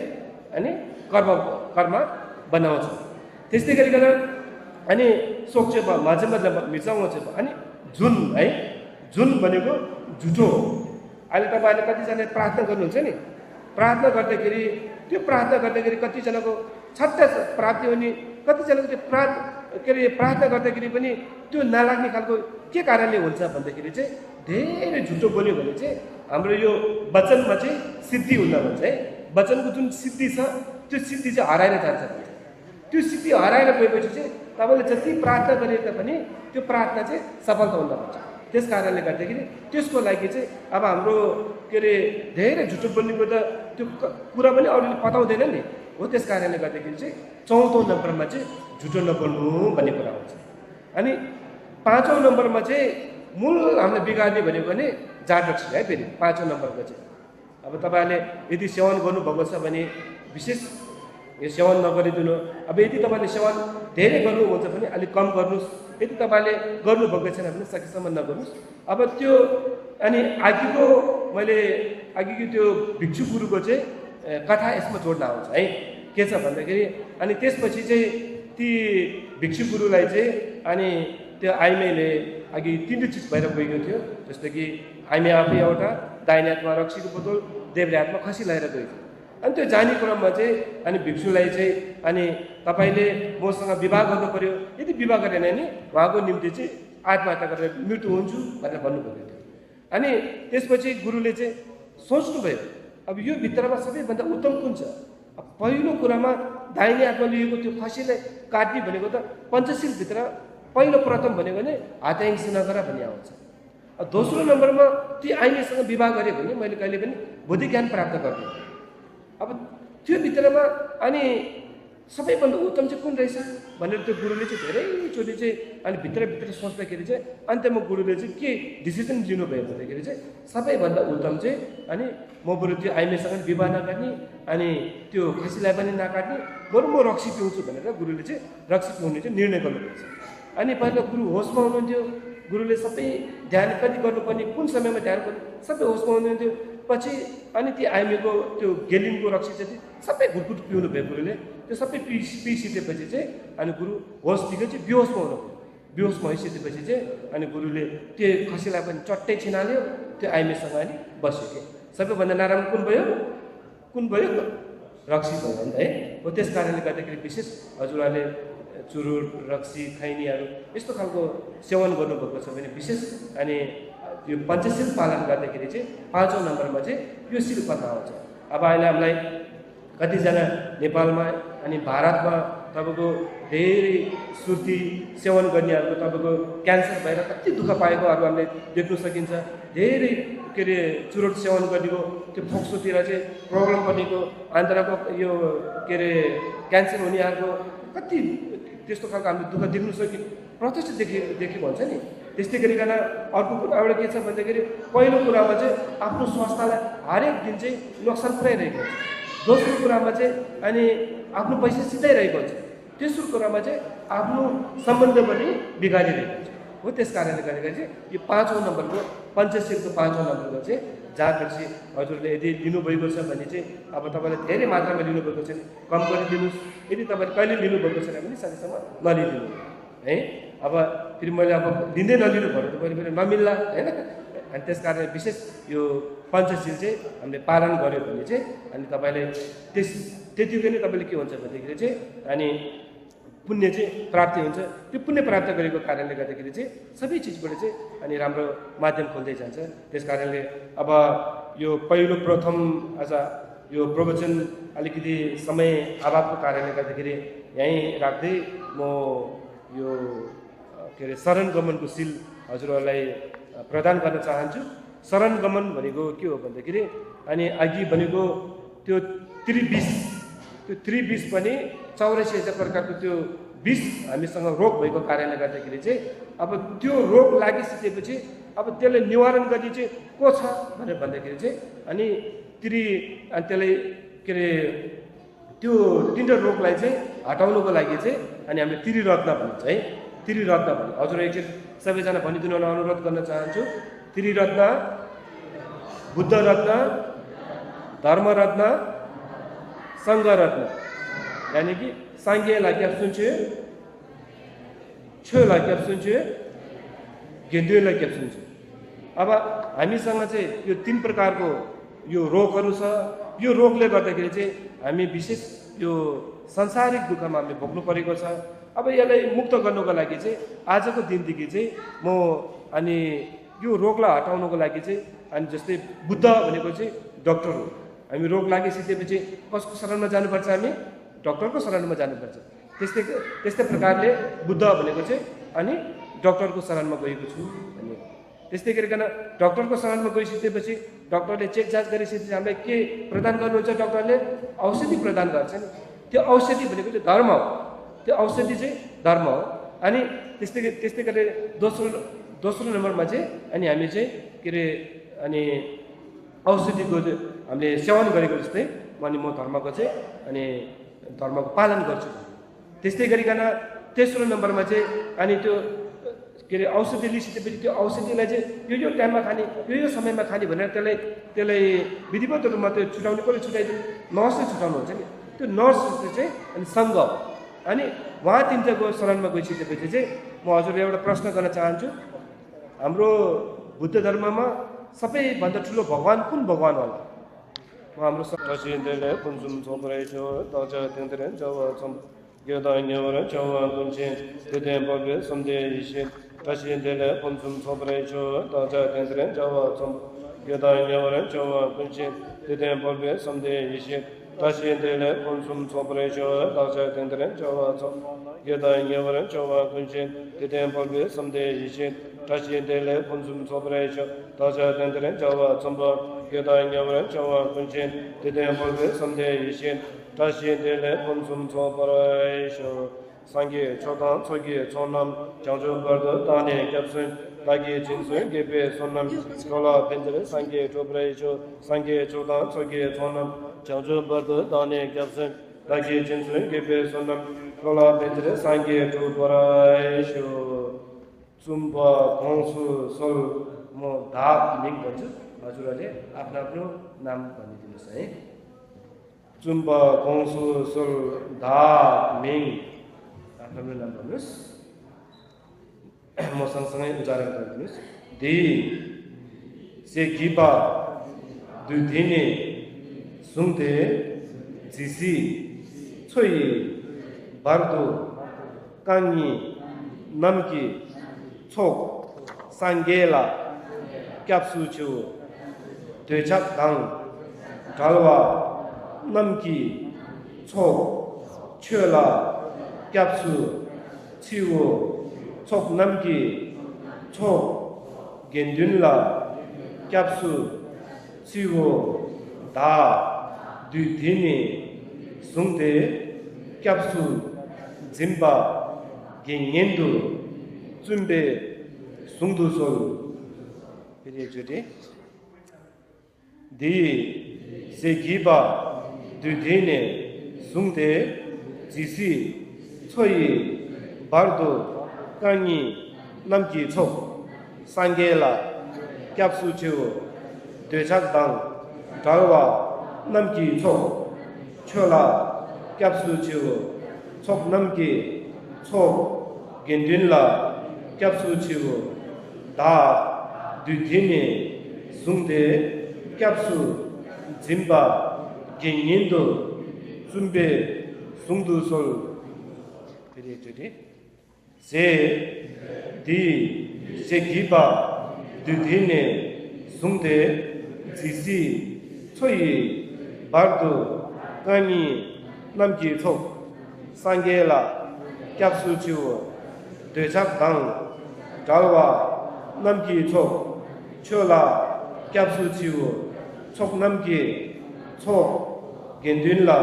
अनि कर्म बनाउँछ। त्यस्तै गरिकन अनि सोक्छ माझमा मिचाउँछ। अनि जुन है, जुन भनेको झुटो हो। अहिले तपाईँहरूले कतिजनाले प्रार्थना गर्नुहुन्छ नि, प्रार्थना गर्दाखेरि त्यो प्रार्थना गर्दाखेरि कतिजनाको छट्टा प्राप्ति हुने, कतिजनाको त्यो प्रार्थना गर्दाखेरि पनि त्यो नलाग्ने खालको के कारणले हुन्छ भन्दाखेरि चाहिँ धेरै झुटो बोल्यो भने चाहिँ हाम्रो यो वचनमा चाहिँ सिद्धि हुन्न भन्छ है। वचनको जुन सिद्धि छ त्यो सिद्धि चाहिँ हराएर जान्छ भन्छ। त्यो सिद्धि हराएर गएपछि चाहिँ तपाईँले जति प्रार्थना गरे तापनि त्यो प्रार्थना चाहिँ सफलता हुन्न भन्छ। त्यस कारणले गर्दाखेरि त्यसको लागि चाहिँ अब हाम्रो के अरे धेरै झुटो बोल्नेको त त्यो कुरा पनि अरूले पताउँदैन नि हो। त्यस कारणले गर्दाखेरि चाहिँ 4औं नम्बरमा चाहिँ झुटो नबोल्नु भन्ने कुरा हुन्छ। अनि 5औं नम्बरमा चाहिँ मूल हामीले बिगार्ने भनेको भने जाँड रक्सी है। फेरि 5औं नम्बरको चाहिँ अब तपाईँले यदि सेवन गर्नुभएको छ भने विशेष यो सेवन नगरिदिनु। अब यदि तपाईँले सेवन धेरै गर्नुहुन्छ भने अलिक कम गर्नुहोस्। यदि तपाईँले गर्नुभएको छैन भने सकेसम्म नगर्नुहोस्। अब त्यो अनि मैले अघिको त्यो भिक्षु गुरुको चाहिँ कथा यसमा जोड्न आउँछ है। के छ भन्दाखेरि अनि त्यसपछि चाहिँ ती भिक्षु गुरुलाई चाहिँ अनि त्यो आइमेले अघि 3 चिज भएर गएको थियो। जस्तो कि आइमे आफै एउटा, दाहिने हातमा रक्सीको बोतल, देब्रे हातमा खसी लगाएर गएको थियो। अनि त्यो जाने क्रममा चाहिँ अनि भिक्षुलाई चाहिँ अनि तपाईँले मसँग विवाह गर्नु पर्यो, यदि विवाह गरेन भने उहाँको निम्ति चाहिँ आत्महत्या गरेर मृत्यु हुन्छु भनेर भन्नुभएको थियो। अनि त्यसपछि गुरुले चाहिँ सोच्नुभयो अब यो भित्रमा सबैभन्दा उत्तम कुन छ। अब पहिलो कुरामा दाहिने हातमा लिएको त्यो खसीलाई काट्ने भनेको त पञ्चशीलभित्र पहिलो प्रथम भनेको भने हातैंसी नगर भन्ने आउँछ। अब दोस्रो नम्बरमा ती आइनेसँग विवाह गरेँ भने मैले कहिले पनि बुद्धि ज्ञान प्राप्त गर्दिनँ। अब त्यो भित्रमा अनि सबैभन्दा उत्तम चाहिँ कुन रहेछ भनेर त्यो गुरुले चाहिँ धेरैचोटि चाहिँ अनि भित्र सोच्दाखेरि चाहिँ अन्त्यमा गुरुले चाहिँ के डिसिजन लिनुभयो भन्दाखेरि चाहिँ सबैभन्दा उत्तम चाहिँ अनि म बरु त्यो आइमेसँग विवाह नगर्ने अनि त्यो खसीलाई पनि नकाट्ने, बरु म रक्सी पिउँछु भनेर गुरुले चाहिँ रक्सी पिउने चाहिँ निर्णय गर्नुभएको छ। अनि पहिला गुरु होसमा हुनुहुन्थ्यो। गुरुले सबै ध्यान कति गर्नुपर्ने, कुन समयमा ध्यान गर्नु सबै होसमा हुनुहुन्थ्यो। पछि अनि ती आइमीको त्यो गेलिनको रक्सी चाहिँ सबै घुटघुट पिउनु भयो गुरुले। त्यो सबै पिसिदिएपछि चाहिँ अनि गुरु होसदेखि चाहिँ बेहोसमा हुनुभयो। बेहोसमा भइसकेपछि चाहिँ अनि गुरुले त्यो खसीलाई पनि चट्टै छिनाल्यो, त्यो आइमीसँग अनि बस्यो कि। सबैभन्दा नराम्रो कुन भयो रक्सी भयो नि त है। हो त्यस कारणले गर्दाखेरि विशेष हजुरहरूले चुरुट, रक्सी, खैनीहरू यस्तो खालको सेवन गर्नुभएको छ भने विशेष अनि यो पञ्चशील पालन गर्दाखेरि चाहिँ 5औं नम्बरमा चाहिँ यो शिल कथा आउँछ। अब अहिले हामीलाई कतिजना नेपालमा अनि भारतमा तपाईँको धेरै सुर्ती सेवन गर्नेहरूको तपाईँको क्यान्सर भएर कति दुःख पाएकोहरू हामीले देख्न सकिन्छ। धेरै के अरे चुरोट सेवन गरेको त्यो फोक्सोतिर चाहिँ प्रब्लम बनेको, आन्द्राको यो के अरे क्यान्सर हुनेहरूको कति त्यस्तो खालको हामीले दुःख देख्न सक्यौँ, प्रत्यक्ष देखेको हुन्छ नि। त्यस्तै गरिकन अर्को कुरा एउटा के छ भन्दाखेरि पहिलो कुरामा चाहिँ आफ्नो स्वास्थ्यलाई हरेक दिन चाहिँ नोक्सान पुर्याइरहेको हुन्छ। दोस्रो कुरामा चाहिँ अनि आफ्नो पैसा सिधाइरहेको हुन्छ। तेस्रो कुरामा चाहिँ आफ्नो सम्बन्ध पनि बिगारिरहेको हुन्छ। हो त्यस कारणले गर्दाखेरि चाहिँ यो 5औं नम्बरको पञ्चशीलको 5औं नम्बरको चाहिँ जाँडरक्सी हजुरले यदि लिनुभएको छ भने चाहिँ अब तपाईँले धेरै मात्रामा लिनुभएको छ भने कम गरिदिनुहोस्। यदि तपाईँले कहिले लिनुभएको छैन भने सकेसम्म नलिदिनु है। अब फेरि मैले अब लिँदै नलिनु भयो त कहिले नमिल्ला होइन। अनि त्यस कारण विशेष यो पञ्चशील चाहिँ हामीले पालन गऱ्यो भने चाहिँ अनि तपाईँले त्यतिकै नै तपाईँले के हुन्छ भन्दाखेरि चाहिँ अनि पुण्य चाहिँ प्राप्ति हुन्छ। त्यो पुण्य प्राप्त गरेको कारणले गर्दाखेरि चाहिँ सबै चिजबाट चाहिँ अनि राम्रो माध्यम खोल्दै जान्छ। त्यस कारणले अब यो पहिलो प्रथम आज यो प्रवचन अलिकति समय अभावको कारणले गर्दाखेरि यहीँ राख्दै म यो के अरे शरण गमनको सिल हजुरहरूलाई प्रदान गर्न चाहन्छु। शरण गमन भनेको के हो भन्दाखेरि अनि अघि भनेको त्यो त्रिविष पनि 84,000 प्रकारको त्यो विष हामीसँग रोग भएको कारणले गर्दाखेरि चाहिँ अब त्यो रोग लागिसकेपछि अब त्यसलाई निवारण गर्ने चाहिँ को छ भनेर भन्दाखेरि चाहिँ अनि त्यसलाई के अरे त्यो 3 रोगलाई चाहिँ हटाउनुको लागि चाहिँ अनि हामीले त्रिरत्न भन्छ है। त्रिरत्न भन्ने हजुर एकछिन सबैजना भनिदिनु अनुरोध गर्न चाहन्छु। त्रिरत्न, बुद्ध रत्न, धर्मरत्न, सङ्घरत्न, यानी कि सांघ्यलाई क्या सुन्छु, छेउलाई क्या सुन्छु, गेन्दुलाई क्या सुन्छु। अब हामीसँग चाहिँ यो 3 प्रकारको यो रोगहरू छ। यो रोगले गर्दाखेरि चाहिँ हामी विशेष यो संसारिक दुःखमा हामीले भोग्नु परेको छ। अब यसलाई मुक्त गर्नुको लागि चाहिँ आजको दिनदेखि चाहिँ म अनि यो रोगलाई हटाउनको लागि चाहिँ अनि जस्तै बुद्ध भनेको चाहिँ डक्टर हो। हामी रोग लागिसकेपछि कसको शरणमा जानुपर्छ? हामी डक्टरको शरणमा जानुपर्छ। त्यस्तै प्रकारले बुद्ध भनेको चाहिँ अनि डक्टरको शरणमा गएको छु भन्ने। त्यस्तै गरिकन डक्टरको शरणमा गइसकेपछि डक्टरले चेक जाँच गरिसकेपछि हामीलाई के प्रदान गर्नुहुन्छ? डक्टरले औषधि प्रदान गर्छ नि। त्यो औषधि भनेको चाहिँ धर्म हो। त्यो औषधि चाहिँ धर्म हो। अनि त्यस्तै गरेर दोस्रो नम्बरमा चाहिँ अनि हामी चाहिँ के अरे अनि औषधिको हामीले सेवन गरेको जस्तै अनि म धर्मको चाहिँ अनि धर्मको पालन गर्छु। त्यस्तै गरिकन तेस्रो नम्बरमा चाहिँ अनि त्यो के अरे औषधि लिइसकेपछि त्यो औषधिलाई चाहिँ यो टाइममा खाने, यो समयमा खाने भनेर त्यसलाई विधिवत रूपमा त्यो छुटाउने कसले छुटाइदिनु? नर्सले छुटाउनुहुन्छ नि। त्यो नर्सले चाहिँ अनि सङ्घ अनि उहाँ तिनवटाको शरणमा गइसकेपछि चाहिँ म हजुरले एउटा प्रश्न गर्न चाहन्छु। हाम्रो बुद्ध धर्ममा सबैभन्दा ठुलो भगवान कुन भगवान होला? हाम्रो 다시엔데레 콘숨 소브레쇼 다자 덴드렌 저와서 여다녀버는 저와 군신 대된 법의 섬대 이신 다시엔데레 콘숨 소브레쇼 다자 덴드렌 저와 전부 여다녀버는 저와 군신 대된 법의 섬대 이신 다시엔데레 콘숨 소브레쇼 상계 초단 초기 초남 장주벌도 단에 겹슨 다기 진술 개배 손남 스콜라 벤드레 상계 조브레쇼 상계 초단 초기 초남 장주벌도 단에 겹슨 다기 진술 개배 손남 스콜라 벤드레 상계 조브레쇼 춤바 공수 설뭐 다 लिंक गर्छु हजुरहरूले आफ्नो आफ्नो नाम भनिदिनुस् है 춤바 공수 설다 मिङ आफ्नो नाम भन्नुस् म सँगसँगै उच्चारण गरिदिनुस् दि से गिपा दुधिने सुङते जिसी छोई बार्दो काङ्गी नम्की छोक साङ्गेला क्याप्सुचु द्वेचाक दाङ ढालवा नम्की छोक छेला क्याप्सु छिवो छोक नम्की छोक गेन्डुनला क्याप्सु छिवो धा दुधिने सुङते क्याप्सु जिम्बा गेङेन्दु चुम्बे सुङदुसोल फेरि एकचोटि दि से गिबा दुधिने सुङते जिसी छोई बार्दो काङ्गी नम्की छोक साङ्गेला क्याप्सु छेउ द्वेचाक दाङ ढालवा नम्की छोक छेला क्याप्सु छेउ छोक नम्की छोक गेन्डुनला क्याप्सु छेउ धा दुधिने सुङते क्याप्सु जिम्बा गेङेन्दो चुम्बे सुङदुसोल फेरि एकचोटि से दि से गिबा दुधिने सुङते जिसी छोई बार्दो काङ्गी नम्की छोक साङ्गेला क्याप्सु छिउ द्वेचाक दाङ ढालवा नम्की छोक छेला क्याप्सु छिउ छोक नम्की छोक गेन्डुनला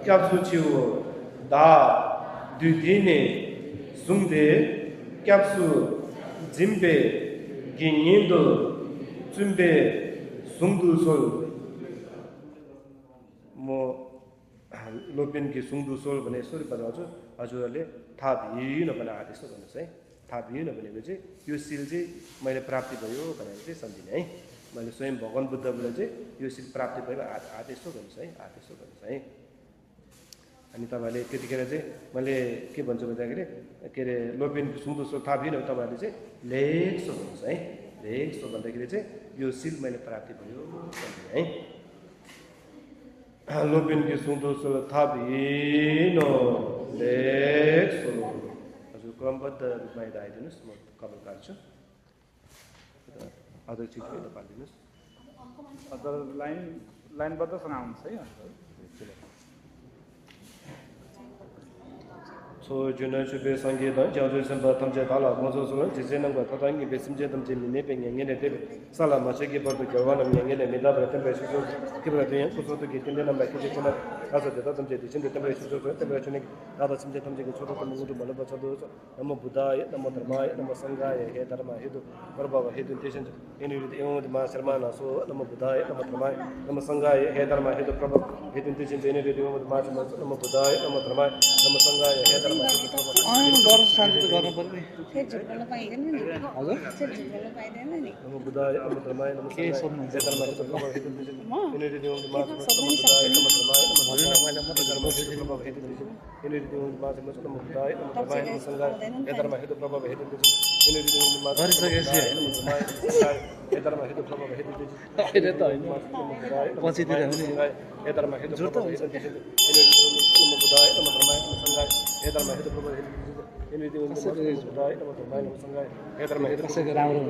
क्याप्सु छिउ धा दुधिने सुङते क्याप्सु जिम्बे गेङेन्दो चुम्बे सुङदुसोल म लोपेनकी सुङदुसोल भने यसरी बताउँछु हजुरहरूले थाहा भिइन भने आदेश गर्नुहोस् है थाहा भिइन भनेको चाहिँ यो सिल चाहिँ मैले प्राप्ति भयो भनेर चाहिँ सम्झिने है मैले स्वयं भगवान बुद्धबाट चाहिँ यो सिल प्राप्ति भयो आदेश गर्नुहोस् है आदेश गर्नुहोस् है अनि तपाईँहरूले त्यतिखेर चाहिँ मैले के भन्छु भन्दाखेरि के अरे लोपेनको सुङदुसोल थाहा भिइन तपाईँहरूले चाहिँ लेख्सो भन्नुहोस् है लेख्सो भन्दाखेरि चाहिँ यो सिल मैले प्राप्ति भयो है लोपेनको सुङदुसोल थाहा भिइन लेख्सो हजुर क्रमबद्ध रूपमा आइदिनुहोस् म कपाल काट्छु अध्यक्ष पालिदिनुहोस् लाइनबद्धसँग आउनुहोस् है 소 주는 주베 상계다 자주선 바탐제 달아 모조선 지제는 거 타당이 베심제 덤제 미네 뱅행에 데 살아 마세게 버도 결과는 명예에 메다 버튼 베시고 기브라드에 소소도 기텐데는 바이게 되나 가서 대다 덤제 디신데 덤제 시조 덤제 주네 나도 심제 덤제 초도 덤고도 말아 버쳐도 너무 부다에 너무 धर्मा에 너무 상가에 해 धर्मा हेतु परबाव हेतु देशन इनविद एवं मा शर्माना सो नमो बुधाय नमो धर्माय नमो संगाय हे धर्मा हेतु प्रभव हेतु देशन इनविद एवं मा शर्मा नमो बुधाय नमो धर्माय नमो संगाय हे धर्मा डर शान्ति गर्नु पर्ने फेरि झुट बोल्न पाइँदैन नि हजुर फेरि झुट बोल्न पाइँदैन नि नमो बुधाय नमो धर्माय नमो के सोध्नुहुन्छ हे धर्मा हेतु प्रभव हेतु देशन इनविद एवं मा शर्मा नमो बुधाय नमो धर्माय नमो हजुर पहिला म धर्मा हेतु प्रभव हेतु देशन इनविद एवं मा शर्मा नमो बुधाय नमो धर्माय नमो संगाय हे धर्मा हेतु प्रभव हेतु देशन इनविद एवं मा गरिसकेपछि नमो धर्माय हे धर्मा हेतु प्रभव हेतु देशन अहिले त होइन पछितिर हुने हे धर्मा हेतु प्रभव हेतु देशन इनविद एवं नमो बुधाय नमो धर्माय नमो संगाय हे धर्मा हेतु प्रभव हेतु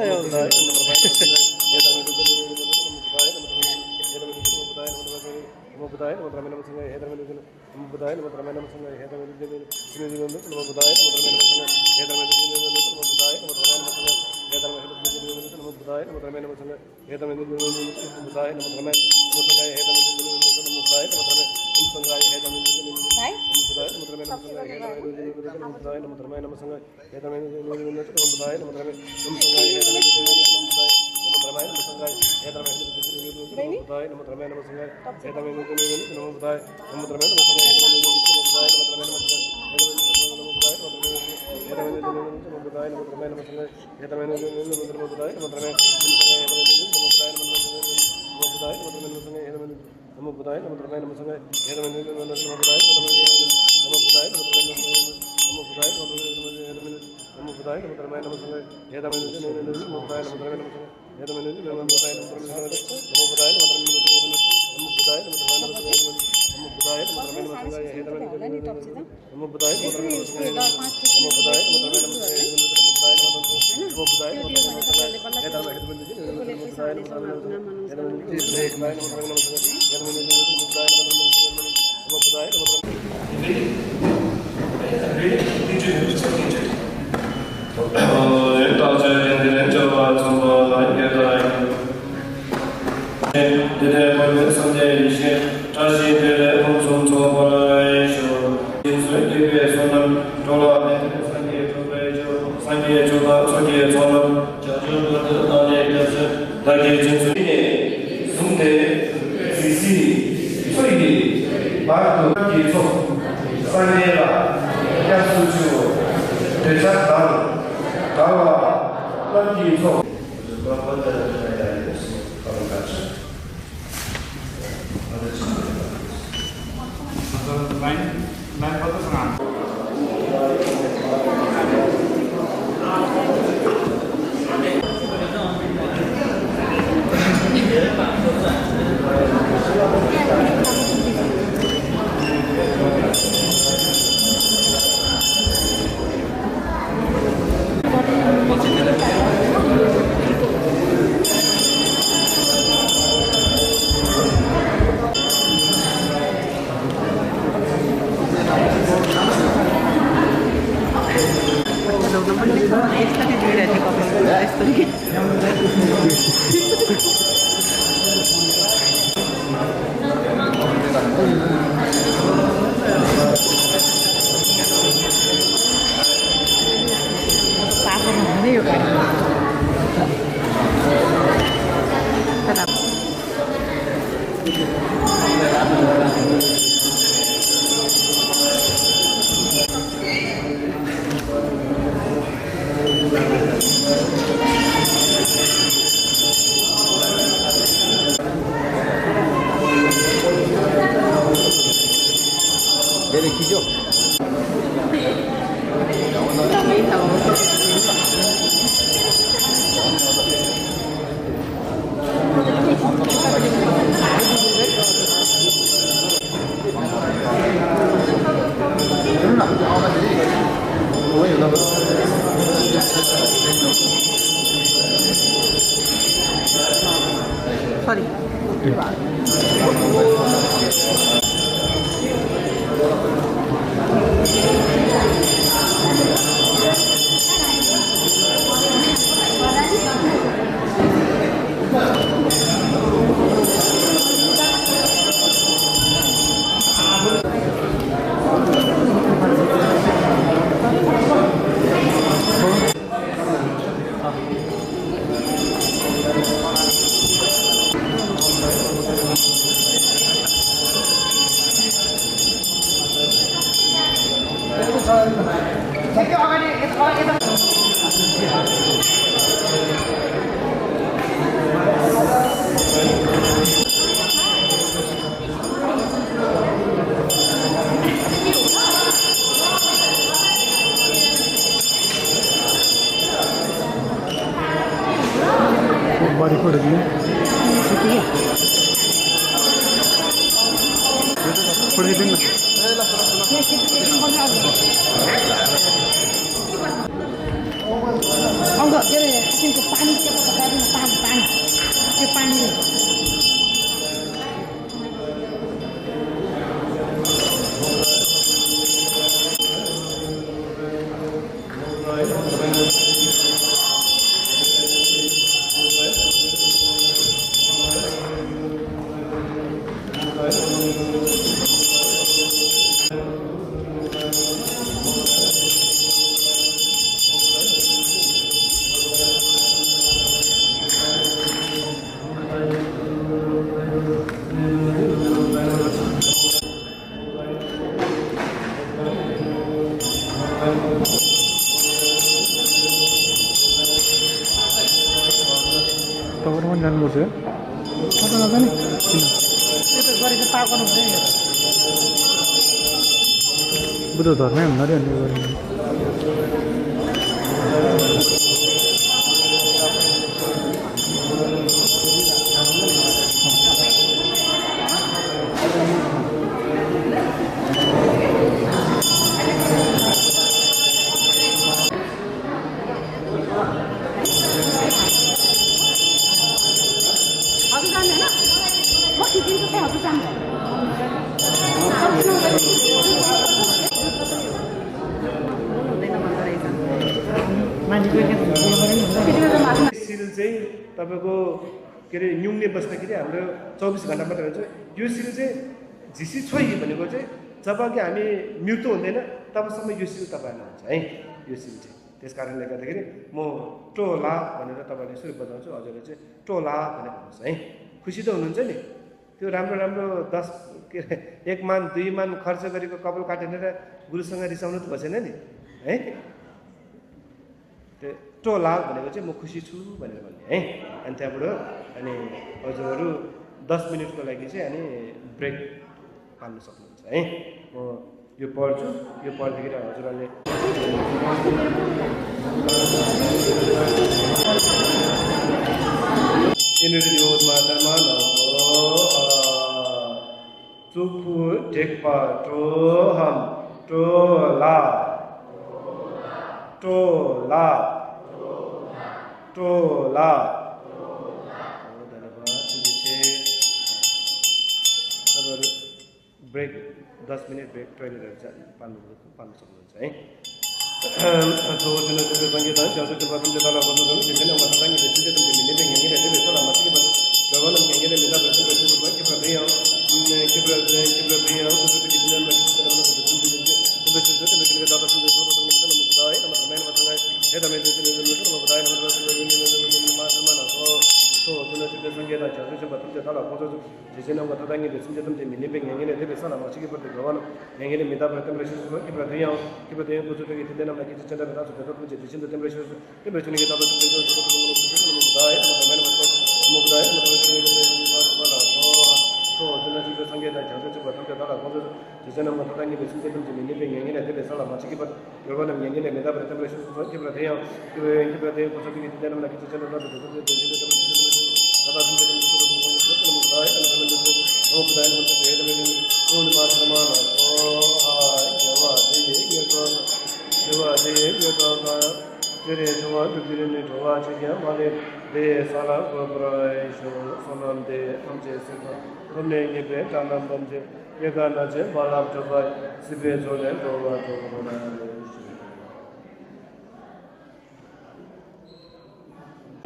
देशन इनविद एवं नमो बुधाय नमो धर्माय नमो संगाय हे धर्मा हेतु कसैको राम्रो हुन्छ तप्से गरेको भगवान माफ पाऊ झुट बोल्न पाउँदैन नि त सरी बड़ी फोड़ दी फोड़ दी आउँदा के अरे किनको पानी के पानी त्यो पानी तपाईँ जानुपर्छ पत्ता लाग्दैन त्यो त गरेको पाएको हुँदैन नि बुद्ध धर्मै हुँदा अन्य गरिन्छ सिल चाहिँ तपाईँको के अरे न्युङ्ने बस्दाखेरि हाम्रो 24 घण्टा मात्रै हुन्छ यो सिल चाहिँ झिसी छोइ भनेको चाहिँ जब कि हामी मृत्यु हुँदैन तबसम्म यो सिल तपाईँलाई हुन्छ है यो सिल चाहिँ त्यस कारणले गर्दाखेरि म टोला भनेर तपाईँले यसरी बजाउँछु हजुरले चाहिँ टोला भनेर भन्नुहोस् है खुसी त हुनुहुन्छ नि त्यो राम्रो राम्रो 10 के अरे 1 मान 2 मान खर्च गरेको कपाल काटेर गुरुसँग रिसाउनु त भएन नि है त्यो टोला भनेको चाहिँ म खुसी छु भनेर भन्ने है अनि त्यहाँबाट अनि हजुरहरू 10 मिनटको लागि चाहिँ अनि ब्रेक पाल्न सक्नुहुन्छ है म यो पढ्छु यो पढ्दाखेरि हजुरहरूले चुपु ढेक्पा टोहम टोला टोला टोला धन्यवाद तपाईँहरू ब्रेक 10 मिनट ब्रेक टोइलेटहरू चाहिँ पाल्नु सक्नुहुन्छ है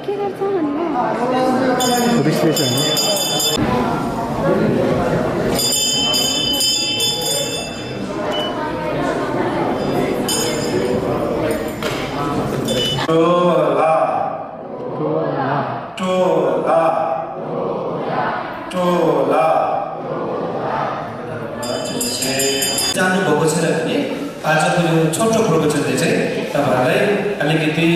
के गर्छ भन्नु विश्लेषण जानुभएको छैन भने आजको यो छोटो प्रवचनले चाहिँ तपाईँहरूलाई अलिकति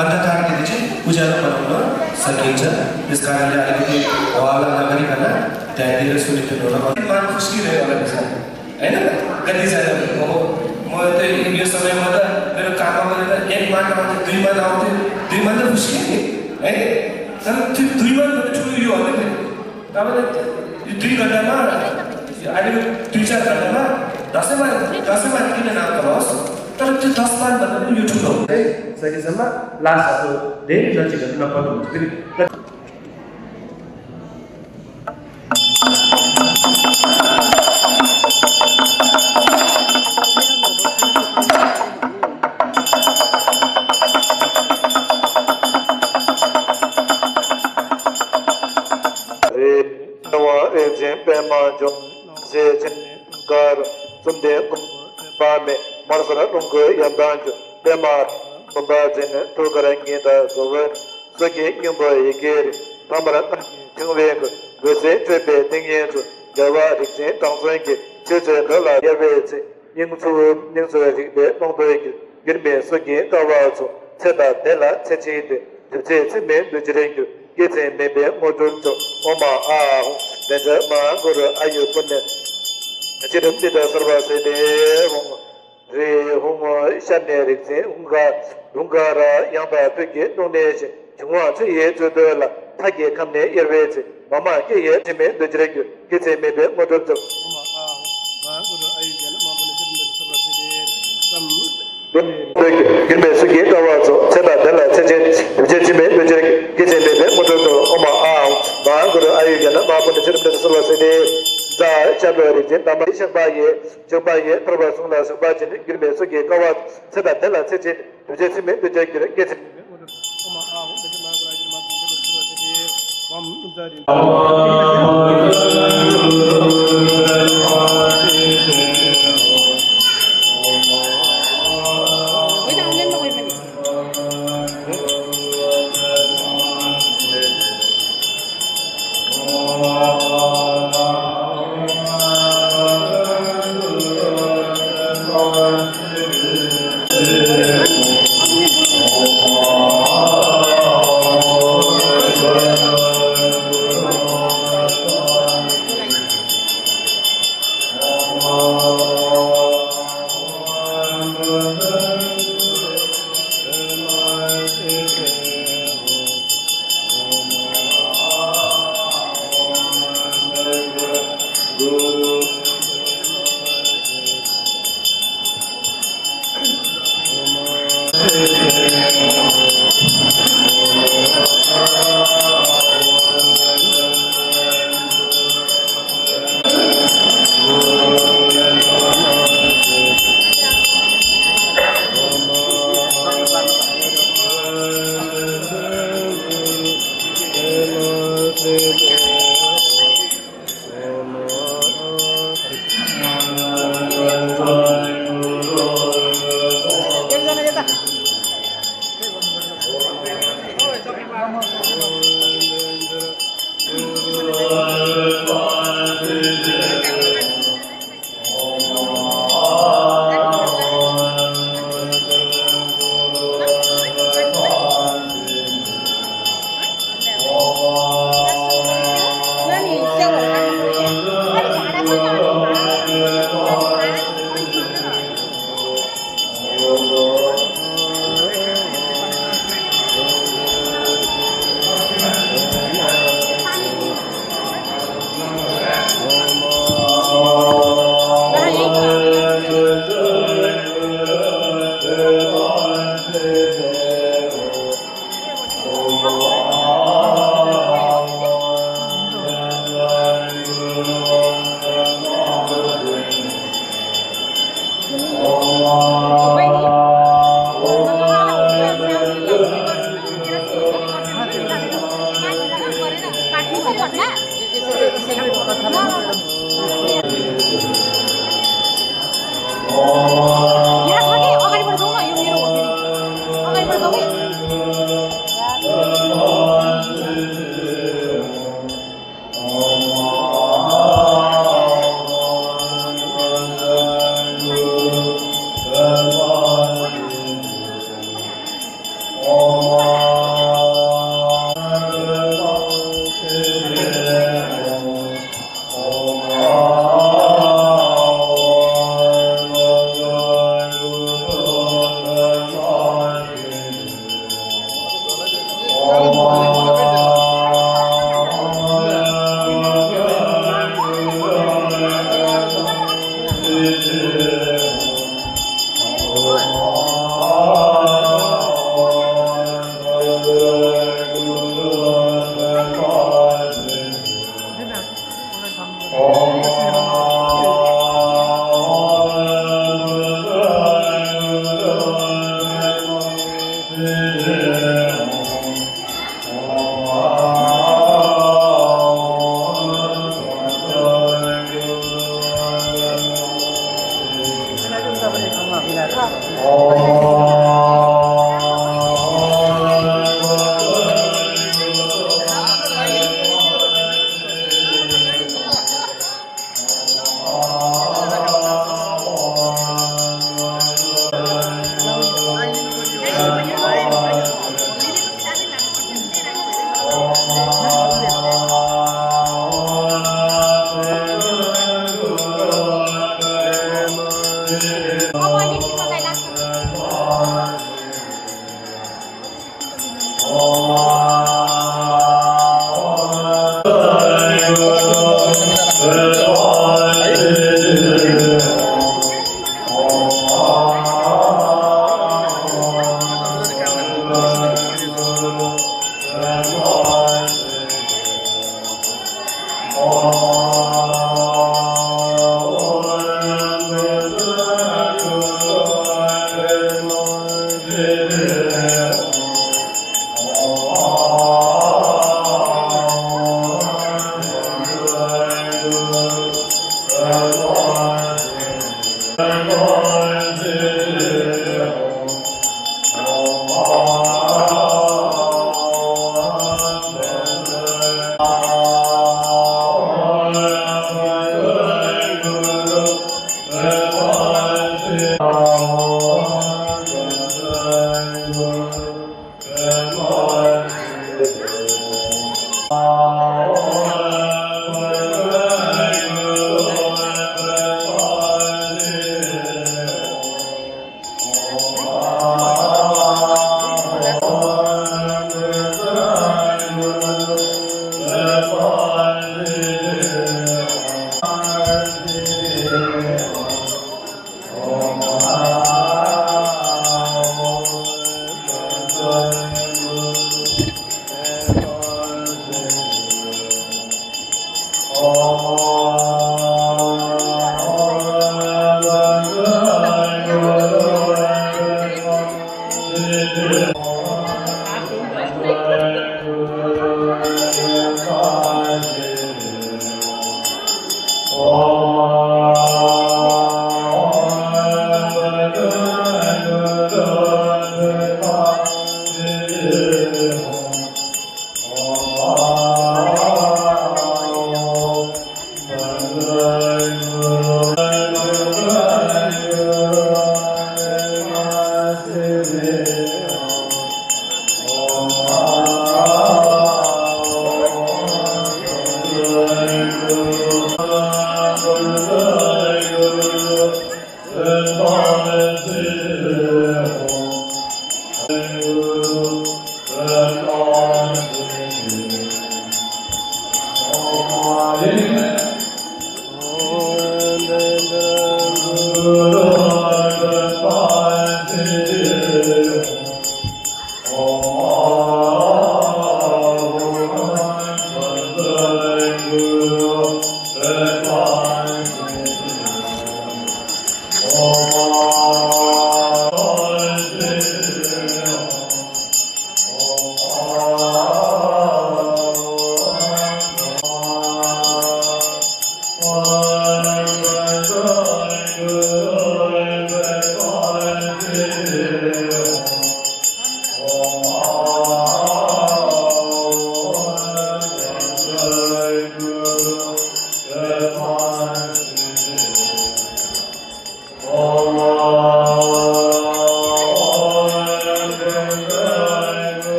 अन्धकारदेखि चाहिँ उज्यालो बनाउन सकिन्छ। त्यस कारणले अलिकति हवाला नगरिकन त्यहाँनिर सुनिदिनु होला। खुस्किरह्यो होला होइन कतिजना हो म त यो समयमा त मेरो काममा गरेर 1 मान आउँथ्यो 2 मान आउँथ्यो 2 मान त खुस्किने है तर त्यो 2 मान भन्ने ठुलो यो हो नि तपाईँले यो 2 घन्टामा अहिलेको 2-4 घन्टामा 10 मान किन नहोस् तर त्यो 10 मान भन्दा पनि यो ठुलो हो है सकेसम्म लास्टको धेरै नजिक नपर्नु हुन्छ फेरि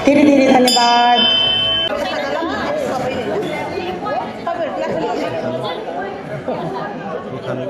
धेरै धेरै धन्यवाद। खानु